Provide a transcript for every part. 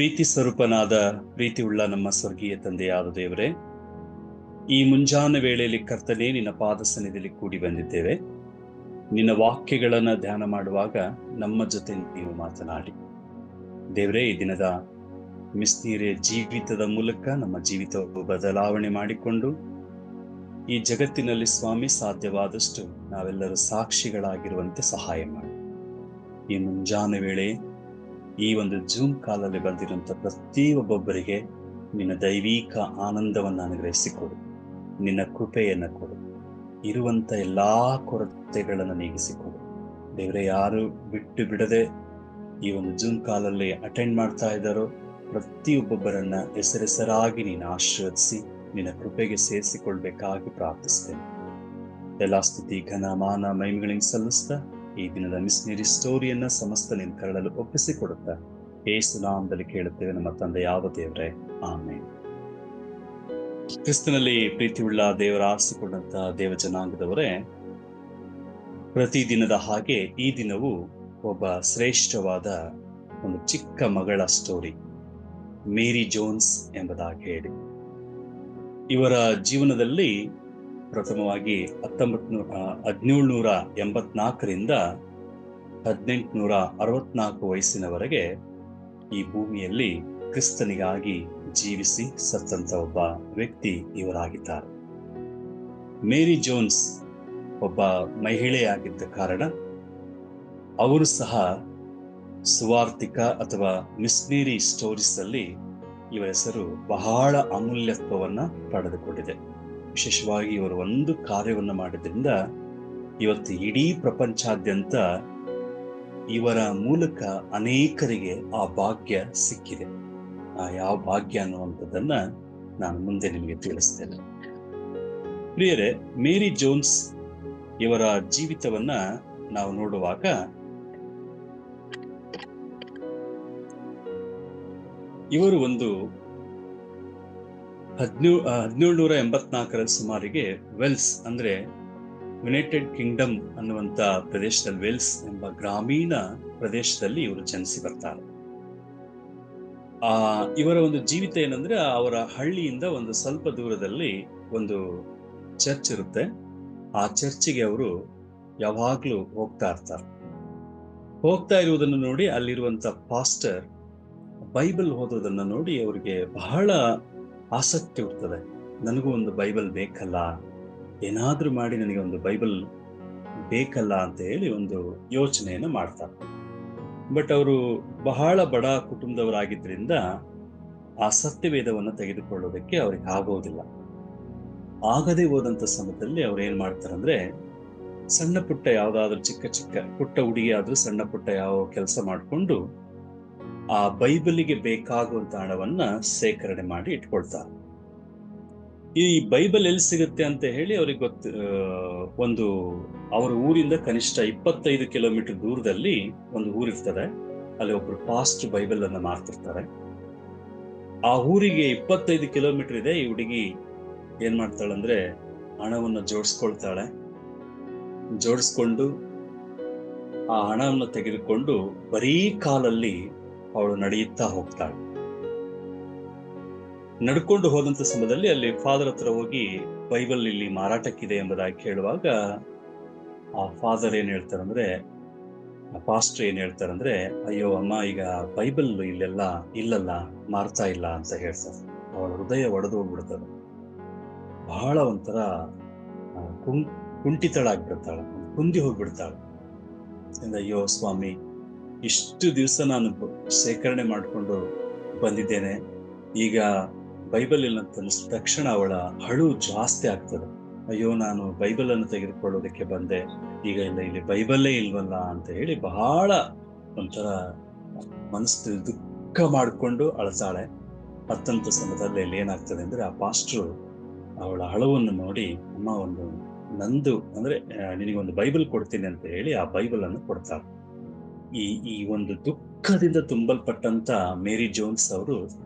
ಪ್ರೀತಿ ಸ್ವರೂಪನಾದ ಪ್ರೀತಿಯುಳ್ಳ ನಮ್ಮ ಸ್ವರ್ಗೀಯ ತಂದೆಯಾದ ದೇವರೇ, ಈ ಮುಂಜಾನೆ ವೇಳೆಯಲ್ಲಿ ಕರ್ತನೇ ನಿನ್ನ ಪಾದ ಸನ್ನಿಧಿಯಲ್ಲಿ ಕೂಡಿ ಬಂದಿದ್ದೇವೆ. ನಿನ್ನ ವಾಕ್ಯಗಳನ್ನ ಧ್ಯಾನ ಮಾಡುವಾಗ ನಮ್ಮ ಜೊತೆ ನೀವು ಮಾತನಾಡಿ ದೇವರೇ. ಈ ದಿನದ ಮಿಸ್ನೀರೆ ಜೀವಿತದ ಮೂಲಕ ನಮ್ಮ ಜೀವಿತವನ್ನು ಬದಲಾವಣೆ ಮಾಡಿಕೊಂಡು ಈ ಜಗತ್ತಿನಲ್ಲಿ ಸ್ವಾಮಿ ಸಾಧ್ಯವಾದಷ್ಟು ನಾವೆಲ್ಲರೂ ಸಾಕ್ಷಿಗಳಾಗಿರುವಂತೆ ಸಹಾಯ ಮಾಡಿ. ಈ ಮುಂಜಾನೆ ವೇಳೆ ಈ ಒಂದು ಜೂಮ್ ಕಾಲಲ್ಲಿ ಬಂದಿರುವಂತ ಪ್ರತಿಯೊಬ್ಬೊಬ್ಬರಿಗೆ ನಿನ್ನ ದೈವಿಕ ಆನಂದವನ್ನು ಅನುಗ್ರಹಿಸಿಕೊಡು, ನಿನ್ನ ಕೃಪೆಯನ್ನು ಕೊಡು, ಇರುವಂತ ಎಲ್ಲಾ ಕೊರತೆಗಳನ್ನು ನೀಗಿಸಿಕೊಡು ದೇವರೇ. ಯಾರು ಬಿಟ್ಟು ಬಿಡದೆ ಈ ಒಂದು ಜೂಮ್ ಕಾಲಲ್ಲಿ ಅಟೆಂಡ್ ಮಾಡ್ತಾ ಇದ್ದಾರೋ ಪ್ರತಿಯೊಬ್ಬೊಬ್ಬರನ್ನ ಹೆಸರಾಗಿ ನೀನು ಆಶೀರ್ವದಿಸಿ ನಿನ್ನ ಕೃಪೆಗೆ ಸೇರಿಸಿಕೊಳ್ಬೇಕಾಗಿ ಪ್ರಾರ್ಥಿಸ್ತೇನೆ. ಎಲ್ಲ ಸ್ತುತಿ ಘನ ಮಾನ ಮಹಿಮೆಗಳಿಗೆ ಸಲ್ಲಿಸ್ತಾ ಈ ದಿನದ ಮಿಸ್ನರಿ ಸ್ಟೋರಿಯನ್ನ ಸಮಸ್ತ ನಿನ್ನ ಕರಳಲ್ಲಿ ಒಪ್ಪಿಸಿಕೊಡುತ್ತಾ ಯೇಸು ನಾಮದಲ್ಲಿ ಕೇಳುತ್ತೇವೆ ನಮ್ಮ ತಂದೆ ಯಾವ ದೇವರೇ, ಆಮೇಲೆ. ಕ್ರಿಸ್ತನಲ್ಲಿ ಪ್ರೀತಿಯುಳ್ಳ ದೇವರ ಆರಿಸಿಕೊಂಡಂತ ದೇವ ಜನಾಂಗದವರೇ, ಪ್ರತಿದಿನದ ಹಾಗೆ ಈ ದಿನವೂ ಒಬ್ಬ ಶ್ರೇಷ್ಠವಾದ ಒಂದು ಚಿಕ್ಕ ಮಗಳ ಸ್ಟೋರಿ, ಮೇರಿ ಜೋನ್ಸ್ ಎಂಬುದಾಗಿ ಹೇಳಿ. ಇವರ ಜೀವನದಲ್ಲಿ ಪ್ರಥಮವಾಗಿ 1784ರಿಂದ 1864 ವಯಸ್ಸಿನವರೆಗೆ ಈ ಭೂಮಿಯಲ್ಲಿ ಕ್ರಿಸ್ತನಿಗಾಗಿ ಜೀವಿಸಿ ಸತ್ತಂತ ಒಬ್ಬ ವ್ಯಕ್ತಿ ಇವರಾಗಿದ್ದಾರೆ. ಮೇರಿ ಜೋನ್ಸ್ ಒಬ್ಬ ಮಹಿಳೆಯಾಗಿದ್ದ ಕಾರಣ ಅವರು ಸಹ ಸುವಾರ್ತಿಕ ಅಥವಾ ಮಿಸ್ನರಿ ಸ್ಟೋರೀಸ್ ಅಲ್ಲಿ ಇವರ ಹೆಸರು ಬಹಳ ಅಮೂಲ್ಯತ್ವವನ್ನ ಪಡೆದುಕೊಂಡಿದೆ. ವಿಶೇಷವಾಗಿ ಇವರು ಒಂದು ಕಾರ್ಯವನ್ನು ಮಾಡಿದ್ರಿಂದ ಇವತ್ತು ಇಡೀ ಪ್ರಪಂಚಾದ್ಯಂತ ಇವರ ಮೂಲಕ ಅನೇಕರಿಗೆ ಆ ಭಾಗ್ಯ ಸಿಕ್ಕಿದೆ. ಯಾವ ಭಾಗ್ಯ ಅನ್ನುವಂಥದ್ದನ್ನ ನಾನು ಮುಂದೆ ನಿಮಗೆ ತಿಳಿಸ್ತೇನೆ. ಪ್ರಿಯರೇ, ಮೇರಿ ಜೋನ್ಸ್ ಇವರ ಜೀವಿತವನ್ನ ನಾವು ನೋಡುವಾಗ ಇವರು ಒಂದು 1784 ಸುಮಾರಿಗೆ ವೆಲ್ಸ್ ಅಂದ್ರೆ ಯುನೈಟೆಡ್ ಕಿಂಗ್ಡಮ್ ಅನ್ನುವಂತ ಪ್ರದೇಶದಲ್ಲಿ, ವೆಲ್ಸ್ ಎಂಬ ಗ್ರಾಮೀಣ ಪ್ರದೇಶದಲ್ಲಿ ಇವರು ಜನಿಸಿ ಬರ್ತಾರೆ. ಇವರ ಒಂದು ಜೀವಿತ ಏನಂದ್ರೆ, ಅವರ ಹಳ್ಳಿಯಿಂದ ಒಂದು ಸ್ವಲ್ಪ ದೂರದಲ್ಲಿ ಒಂದು ಚರ್ಚ್ ಇರುತ್ತೆ. ಆ ಚರ್ಚಿಗೆ ಅವರು ಯಾವಾಗ್ಲೂ ಹೋಗ್ತಾ ಇರ್ತಾರೆ. ಹೋಗ್ತಾ ಇರುವುದನ್ನು ನೋಡಿ ಅಲ್ಲಿರುವಂತ ಪಾಸ್ಟರ್ ಬೈಬಲ್ ಓದೋದನ್ನ ನೋಡಿ ಅವರಿಗೆ ಬಹಳ ಆಸಕ್ತಿ ಇರ್ತದೆ. ನನಗೂ ಒಂದು ಬೈಬಲ್ ಬೇಕಲ್ಲ, ಏನಾದ್ರೂ ಮಾಡಿ ನನಗೆ ಒಂದು ಬೈಬಲ್ ಬೇಕಲ್ಲ ಅಂತ ಹೇಳಿ ಒಂದು ಯೋಚನೆಯನ್ನು ಮಾಡ್ತಾರೆ. ಬಟ್ ಅವರು ಬಹಳ ಬಡ ಕುಟುಂಬದವರಾಗಿದ್ದರಿಂದ ಆ ಸತ್ಯವೇದವನ್ನು ತೆಗೆದುಕೊಳ್ಳೋದಕ್ಕೆ ಅವ್ರಿಗೆ ಆಗೋದಿಲ್ಲ. ಆಗದೆ ಹೋದಂತ ಸಮಯದಲ್ಲಿ ಅವ್ರು ಏನ್ ಮಾಡ್ತಾರಂದ್ರೆ, ಸಣ್ಣ ಪುಟ್ಟ ಯಾವ್ದಾದ್ರು ಚಿಕ್ಕ ಪುಟ್ಟ ಹುಡುಗಿ ಆದ್ರೂ ಸಣ್ಣ ಪುಟ್ಟ ಯಾವ ಕೆಲಸ ಮಾಡಿಕೊಂಡು ಆ ಬೈಬಲಿಗೆ ಬೇಕಾಗುವಂತ ಹಣವನ್ನ ಸೇಕರಣೆ ಮಾಡಿ ಇಟ್ಕೊಳ್ತಾರೆ. ಈ ಬೈಬಲ್ ಎಲ್ಲಿ ಸಿಗುತ್ತೆ ಅಂತ ಹೇಳಿ ಅವ್ರಿಗೆ ಒಂದು ಅವರ ಊರಿಂದ ಕನಿಷ್ಠ 25 ಕಿಲೋಮೀಟರ್ ದೂರದಲ್ಲಿ ಒಂದು ಊರಿರ್ತದೆ. ಅಲ್ಲಿ ಒಬ್ರು ಪಾಸ್ಟ್ ಬೈಬಲ್ ಅನ್ನ ಮಾರ್ತಿರ್ತಾರೆ. ಆ ಊರಿಗೆ 25 ಕಿಲೋಮೀಟರ್ ಇದೆ. ಈ ಹುಡುಗಿ ಏನ್ ಮಾಡ್ತಾಳಂದ್ರೆ, ಹಣವನ್ನ ಜೋಡಿಸ್ಕೊಂಡು ಆ ಹಣವನ್ನು ತೆಗೆದುಕೊಂಡು ಬರೀ ಕಾಲಲ್ಲಿ ಅವಳು ನಡೆಯುತ್ತಾ ಹೋಗ್ತಾಳೆ. ನಡ್ಕೊಂಡು ಹೋದಂತ ಸಮಯದಲ್ಲಿ ಅಲ್ಲಿ ಫಾದರ್ ಹತ್ರ ಹೋಗಿ ಬೈಬಲ್ ಇಲ್ಲಿ ಮಾರಾಟಕ್ಕಿದೆ ಎಂಬುದಾಗಿ ಕೇಳುವಾಗ ಆ ಫಾದರ್ ಏನ್ ಹೇಳ್ತಾರಂದ್ರೆ, ಆ ಪಾಸ್ಟರ್ ಏನ್ ಹೇಳ್ತಾರಂದ್ರೆ, ಅಯ್ಯೋ ಅಮ್ಮ, ಈಗ ಬೈಬಲ್ ಇಲ್ಲಲ್ಲ, ಮಾರ್ತಾ ಇಲ್ಲ ಅಂತ ಹೇಳ್ತಾರೆ. ಅವಳ ಹೃದಯ ಒಡೆದು ಹೋಗ್ಬಿಡ್ತಾರೆ. ಬಹಳ ಒಂಥರ ಕುಂಠಿತಳಾಗ್ಬಿಡ್ತಾಳೆ, ಕುಂದಿ ಹೋಗ್ಬಿಡ್ತಾಳೆ. ಅಯ್ಯೋ ಸ್ವಾಮಿ, ಇಷ್ಟು ದಿವಸ ನಾನು ಸೇಕರಣೆ ಮಾಡಿಕೊಂಡು ಬಂದಿದ್ದೇನೆ, ಈಗ ಬೈಬಲ್ ಇಲ್ಲ ಅಂತ ಅನಿಸಿದ ತಕ್ಷಣ ಅವಳ ಅಳು ಜಾಸ್ತಿ ಆಗ್ತದೆ. ಅಯ್ಯೋ, ನಾನು ಬೈಬಲ್ ಅನ್ನು ತೆಗೆದುಕೊಳ್ಳೋದಕ್ಕೆ ಬಂದೆ, ಈಗ ಇಲ್ಲಿ ಬೈಬಲ್ಲೇ ಇಲ್ವಲ್ಲ ಅಂತ ಹೇಳಿ ಬಹಳ ಒಂಥರ ಮನಸ್ಸು ದುಃಖ ಮಾಡಿಕೊಂಡು ಅಳತಾಳೆ. ಹತ್ತಂತ ಸಮಯದಲ್ಲಿ ಇಲ್ಲಿ ಏನಾಗ್ತದೆ ಅಂದ್ರೆ, ಆ ಪಾಸ್ಟ್ರು ಅವಳ ಅಳವನ್ನು ನೋಡಿ, ಅಮ್ಮ ನಂದು ಅಂದ್ರೆ ನಿನಗೊಂದು ಬೈಬಲ್ ಕೊಡ್ತೀನಿ ಅಂತ ಹೇಳಿ ಆ ಬೈಬಲ್ ಅನ್ನು ಕೊಡ್ತಾರೆ. ಈ ಒಂದು ದುಃಖದಿಂದ ತುಂಬಲ್ಪಟ್ಟಂತ ಮೇರಿ ಜೋನ್ಸ್ ಅವರು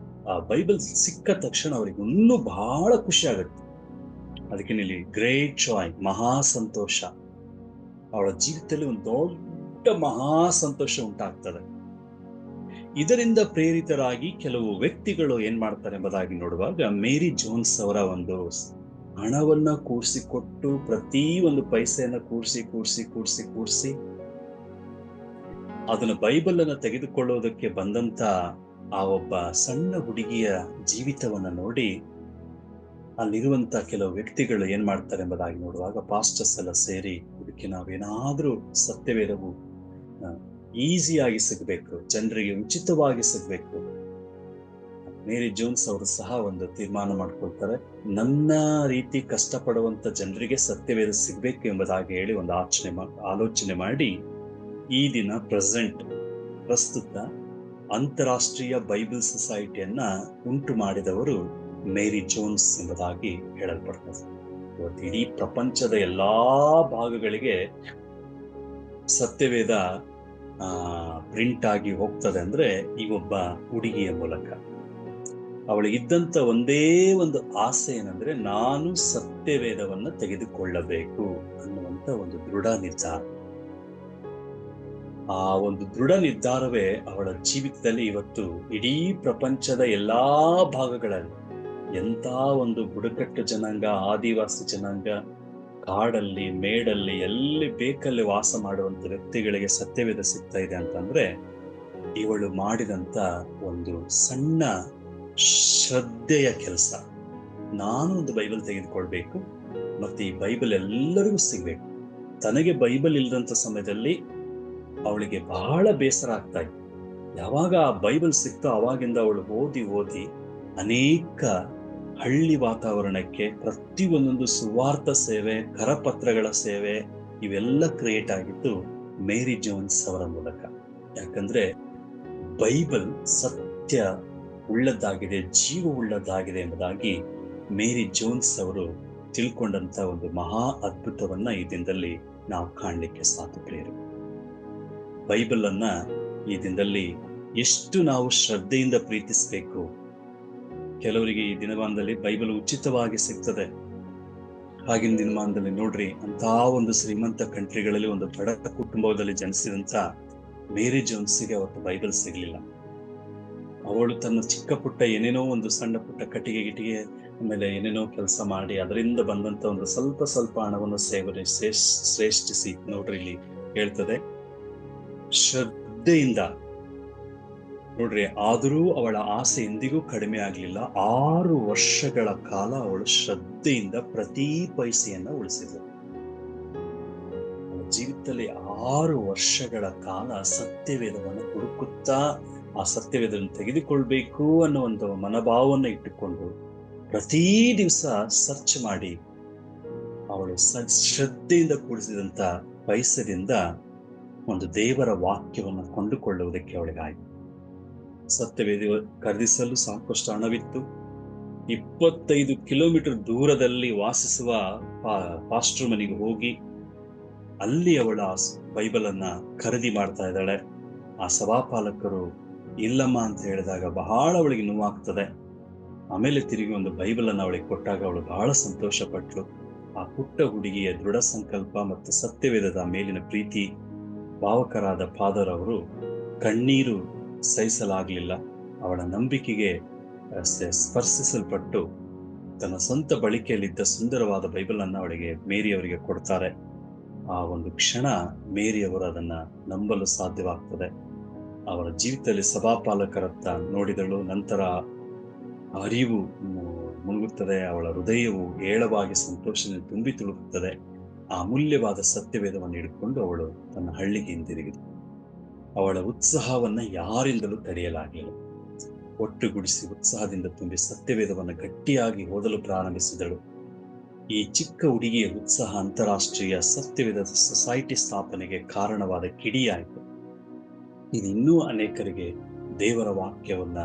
ಆ ಬೈಬಲ್ ಸಿಕ್ಕ ತಕ್ಷಣ ಅವರಿಗೆ ಇನ್ನೂ ಬಹಳ ಖುಷಿ ಆಗುತ್ತೆ. ಅದಕ್ಕೆ ಇಲ್ಲಿ ಗ್ರೇಟ್ ಜಾಯ್, ಮಹಾ ಸಂತೋಷ, ಅವಳ ಜೀವಿತದಲ್ಲಿ ಒಂದು ದೊಡ್ಡ ಮಹಾ ಸಂತೋಷ ಉಂಟಾಗ್ತದೆ. ಇದರಿಂದ ಪ್ರೇರಿತರಾಗಿ ಕೆಲವು ವ್ಯಕ್ತಿಗಳು ಏನ್ ಮಾಡ್ತಾರೆ ಎಂಬುದಾಗಿ ನೋಡುವಾಗ, ಮೇರಿ ಜೋನ್ಸ್ ಅವರ ಒಂದು ಹಣವನ್ನ ಕೂಡಿಸಿಕೊಟ್ಟು, ಪ್ರತಿ ಒಂದು ಪೈಸೆಯನ್ನ ಕೂಡಿಸಿ ಅದನ್ನ ಬೈಬಲ್ ಅನ್ನ ತೆಗೆದುಕೊಳ್ಳುವುದಕ್ಕೆ ಬಂದಂತ ಆ ಒಬ್ಬ ಸಣ್ಣ ಹುಡುಗಿಯ ಜೀವಿತವನ್ನ ನೋಡಿ, ಅಲ್ಲಿರುವಂತ ಕೆಲವು ವ್ಯಕ್ತಿಗಳು ಏನ್ ಮಾಡ್ತಾರೆ ಎಂಬುದಾಗಿ ನೋಡುವಾಗ, ಪಾಸ್ಟರ್ಸ್ ಎಲ್ಲ ಸೇರಿ ಇದಕ್ಕೆ ನಾವೇನಾದ್ರೂ ಸತ್ಯವೇದವು ಈಸಿಯಾಗಿ ಸಿಗಬೇಕು, ಜನರಿಗೆ ಉಚಿತವಾಗಿ ಸಿಗಬೇಕು. ಮೇರಿ ಜೋನ್ಸ್ ಅವರು ಸಹ ಒಂದು ತೀರ್ಮಾನ ಮಾಡ್ಕೊಳ್ತಾರೆ, ನನ್ನ ರೀತಿ ಕಷ್ಟಪಡುವಂತ ಜನರಿಗೆ ಸತ್ಯವೇದ ಸಿಗ್ಬೇಕು ಎಂಬುದಾಗಿ ಹೇಳಿ ಒಂದು ಆಲೋಚನೆ ಮಾಡಿ, ಈ ದಿನ ಪ್ರಸ್ತುತ ಅಂತಾರಾಷ್ಟ್ರೀಯ ಬೈಬಲ್ ಸೊಸೈಟಿಯನ್ನ ಉಂಟು ಮಾಡಿದವರು ಮೇರಿ ಜೋನ್ಸ್ ಎಂಬುದಾಗಿ ಹೇಳಲ್ಪಡ್ತದೆ. ಇವತ್ತು ಇಡೀ ಪ್ರಪಂಚದ ಎಲ್ಲಾ ಭಾಗಗಳಿಗೆ ಸತ್ಯವೇದ ಪ್ರಿಂಟ್ ಆಗಿ ಹೋಗ್ತದೆ ಅಂದ್ರೆ ಈ ಒಬ್ಬ ಹುಡುಗಿಯ ಮೂಲಕ. ಅವಳಿಗಿದ್ದಂತ ಒಂದೇ ಒಂದು ಆಸೆ ಏನಂದ್ರೆ, ನಾನು ಸತ್ಯವೇದವನ್ನ ತೆಗೆದುಕೊಳ್ಳಬೇಕು ಅನ್ನುವಂತ ಒಂದು ದೃಢ ನಿರ್ಧಾರ. ಆ ಒಂದು ದೃಢ ನಿರ್ಧಾರವೇ ಅವಳ ಜೀವಿತದಲ್ಲಿ ಇವತ್ತು ಇಡೀ ಪ್ರಪಂಚದ ಎಲ್ಲಾ ಭಾಗಗಳಲ್ಲಿ ಎಂತ ಒಂದು ಬುಡಕಟ್ಟು ಜನಾಂಗ, ಆದಿವಾಸಿ ಜನಾಂಗ, ಕಾಡಲ್ಲಿ, ಮೇಡಲ್ಲಿ, ಎಲ್ಲಿ ಬೇಕಲ್ಲಿ ವಾಸ ಮಾಡುವಂತ ವ್ಯಕ್ತಿಗಳಿಗೆ ಸತ್ಯವೇದ ಸಿಗ್ತಾ ಇದೆ ಅಂತಂದ್ರೆ, ಇವಳು ಮಾಡಿದಂತ ಒಂದು ಸಣ್ಣ ಶ್ರದ್ಧೆಯ ಕೆಲಸ. ನಾನು ಒಂದು ಬೈಬಲ್ ತೆಗೆದುಕೊಳ್ಬೇಕು ಮತ್ತೆ ಈ ಬೈಬಲ್ ಎಲ್ಲರಿಗೂ ಸಿಗ್ಬೇಕು. ತನಗೆ ಬೈಬಲ್ ಇಲ್ಲದಂತ ಸಮಯದಲ್ಲಿ ಅವಳಿಗೆ ಬಹಳ ಬೇಸರ ಆಗ್ತಾ ಇತ್ತು. ಯಾವಾಗ ಆ ಬೈಬಲ್ ಸಿಕ್ತೋ ಅವಾಗಿಂದ ಅವಳು ಓದಿ ಅನೇಕ ಹಳ್ಳಿ ವಾತಾವರಣಕ್ಕೆ ಪ್ರತಿಯೊಂದೊಂದು ಸುವಾರ್ಥ ಸೇವೆ, ಕರಪತ್ರಗಳ ಸೇವೆ ಇವೆಲ್ಲ ಕ್ರಿಯೇಟ್ ಆಗಿದ್ದು ಮೇರಿ ಜೋನ್ಸ್ ಅವರ ಮೂಲಕ. ಯಾಕಂದ್ರೆ ಬೈಬಲ್ ಸತ್ಯ ಉಳ್ಳದ್ದಾಗಿದೆ, ಜೀವ ಉಳ್ಳದ್ದಾಗಿದೆ ಎಂಬುದಾಗಿ ಮೇರಿ ಜೋನ್ಸ್ ಅವರು ತಿಳ್ಕೊಂಡಂತ ಒಂದು ಮಹಾ ಅದ್ಭುತವನ್ನ ಈ ದಿನದಲ್ಲಿ ನಾವು ಕಾಣಲಿಕ್ಕೆ ಸಾಧ್ಯ. ಬೈಬಲ್ ಅನ್ನ ಈ ದಿನದಲ್ಲಿ ಎಷ್ಟು ನಾವು ಶ್ರದ್ಧೆಯಿಂದ ಪ್ರೀತಿಸಬೇಕು. ಕೆಲವರಿಗೆ ಈ ದಿನಮಾನದಲ್ಲಿ ಬೈಬಲ್ ಉಚಿತವಾಗಿ ಸಿಗ್ತದೆ. ಆಗಿನ ದಿನಮಾನದಲ್ಲಿ ನೋಡ್ರಿ, ಅಂತ ಒಂದು ಶ್ರೀಮಂತ ಕಂಟ್ರಿಗಳಲ್ಲಿ ಒಂದು ಬಡ ಕುಟುಂಬದಲ್ಲಿ ಜನಿಸಿದಂತ ಮೇರಿ ಜೋನ್ಸ್ಗೆ ಅವತ್ತು ಬೈಬಲ್ ಸಿಗ್ಲಿಲ್ಲ. ಅವಳು ತನ್ನ ಚಿಕ್ಕ ಪುಟ್ಟ ಏನೇನೋ ಒಂದು ಸಣ್ಣ ಪುಟ್ಟ ಕಟ್ಟಿಗೆ ಆಮೇಲೆ ಏನೇನೋ ಕೆಲಸ ಮಾಡಿ ಅದರಿಂದ ಬಂದಂತ ಒಂದು ಸ್ವಲ್ಪ ಹಣವನ್ನು ಶ್ರೇಷ್ಠಿಸಿ, ನೋಡ್ರಿ ಇಲ್ಲಿ ಹೇಳ್ತದೆ, ಶ್ರದ್ಧೆಯಿಂದ ನೋಡ್ರಿ, ಆದರೂ ಅವಳ ಆಸೆ ಎಂದಿಗೂ ಕಡಿಮೆ ಆಗ್ಲಿಲ್ಲ. 6 ವರ್ಷಗಳ ಕಾಲ ಅವಳು ಶ್ರದ್ಧೆಯಿಂದ ಪ್ರತಿ ಪೈಸೆಯನ್ನ ಉಳಿಸಿದ್ಳು. ಅವಳ ಜೀವಿತದಲ್ಲಿ 6 ವರ್ಷಗಳ ಕಾಲ ಸತ್ಯವೇದವನ್ನು ಹುಡುಕುತ್ತಾ, ಆ ಸತ್ಯವೇದವನ್ನು ತೆಗೆದುಕೊಳ್ಬೇಕು ಅನ್ನೋ ಒಂದು ಮನೋಭಾವವನ್ನು ಇಟ್ಟುಕೊಂಡು ಪ್ರತಿ ದಿವಸ ಸರ್ಚ್ ಮಾಡಿ ಅವಳು ಶ್ರದ್ಧೆಯಿಂದ ಕೂಡಿಸಿದಂತ ಪೈಸದಿಂದ ಒಂದು ದೇವರ ವಾಕ್ಯವನ್ನು ಕೊಂಡುಕೊಳ್ಳುವುದಕ್ಕೆ ಅವಳಿಗಾಯಿತು. ಸತ್ಯವೇದ ಖರೀದಿಸಲು ಸಾಕಷ್ಟು ಹಣವಿತ್ತು. 25 ಕಿಲೋಮೀಟರ್ ದೂರದಲ್ಲಿ ವಾಸಿಸುವ ಪಾಸ್ಟರ್ ಮನೆಗೆ ಹೋಗಿ ಅಲ್ಲಿ ಅವಳ ಬೈಬಲ್ ಅನ್ನ ಖರೀದಿ ಮಾಡ್ತಾ ಇದ್ದಾಳೆ. ಆ ಸಭಾಪಾಲಕರು ಇಲ್ಲಮ್ಮ ಅಂತ ಹೇಳಿದಾಗ ಬಹಳ ಅವಳಿಗೆ ನೋವಾಗ್ತದೆ. ಆಮೇಲೆ ತಿರುಗಿ ಒಂದು ಬೈಬಲ್ ಅನ್ನ ಅವಳಿಗೆ ಕೊಟ್ಟಾಗ ಅವಳು ಬಹಳ ಸಂತೋಷ ಪಟ್ಲು. ಆ ಪುಟ್ಟ ಹುಡುಗಿಯ ದೃಢ ಸಂಕಲ್ಪ ಮತ್ತು ಸತ್ಯವೇದದ ಮೇಲಿನ ಪ್ರೀತಿ ಭಾವಕರಾದ ಫಾದರ್ ಅವರು ಕಣ್ಣೀರು ಸಹಿಸಲಾಗಲಿಲ್ಲ. ಅವಳ ನಂಬಿಕೆಗೆ ಸ್ಪರ್ಶಿಸಲ್ಪಟ್ಟು ತನ್ನ ಸ್ವಂತ ಬಳಕೆಯಲ್ಲಿದ್ದ ಸುಂದರವಾದ ಬೈಬಲ್ ಅನ್ನ ಅವಳಿಗೆ ಮೇರಿ ಅವರಿಗೆ ಕೊಡ್ತಾರೆ. ಆ ಒಂದು ಕ್ಷಣ ಮೇರಿಯವರು ಅದನ್ನ ನಂಬಲು ಸಾಧ್ಯವಾಗ್ತದೆ. ಅವರ ಜೀವಿತದಲ್ಲಿ ಸಭಾಪಾಲಕರತ್ತ ನೋಡಿದಳು. ನಂತರ ಅರಿವು ಮುಳುಗುತ್ತದೆ. ಅವಳ ಹೃದಯವು ಏಳವಾಗಿ ಸಂತೋಷದಿಂದ ತುಂಬಿ ತುಳುಕುತ್ತದೆ. ಆ ಅಮೂಲ್ಯವಾದ ಸತ್ಯವೇದವನ್ನು ಹಿಡ್ಕೊಂಡು ಅವಳು ತನ್ನ ಹಳ್ಳಿಗೆ ಹಿಂದಿರುಗಿದಳು. ಅವಳ ಉತ್ಸಾಹವನ್ನ ಯಾರಿಂದಲೂ ತಡೆಯಲಾಗಲಿಲ್ಲ. ಒಟ್ಟುಗೂಡಿಸಿ ಉತ್ಸಾಹದಿಂದ ತುಂಬಿ ಸತ್ಯವೇದವನ್ನು ಗಟ್ಟಿಯಾಗಿ ಓದಲು ಪ್ರಾರಂಭಿಸಿದಳು. ಈ ಚಿಕ್ಕ ಹುಡುಗಿಯ ಉತ್ಸಾಹ ಅಂತಾರಾಷ್ಟ್ರೀಯ ಸತ್ಯವೇದ ಸೊಸೈಟಿ ಸ್ಥಾಪನೆಗೆ ಕಾರಣವಾದ ಕಿಡಿಯಾಯಿತು. ಇದು ಇನ್ನೂ ಅನೇಕರಿಗೆ ದೇವರ ವಾಕ್ಯವನ್ನ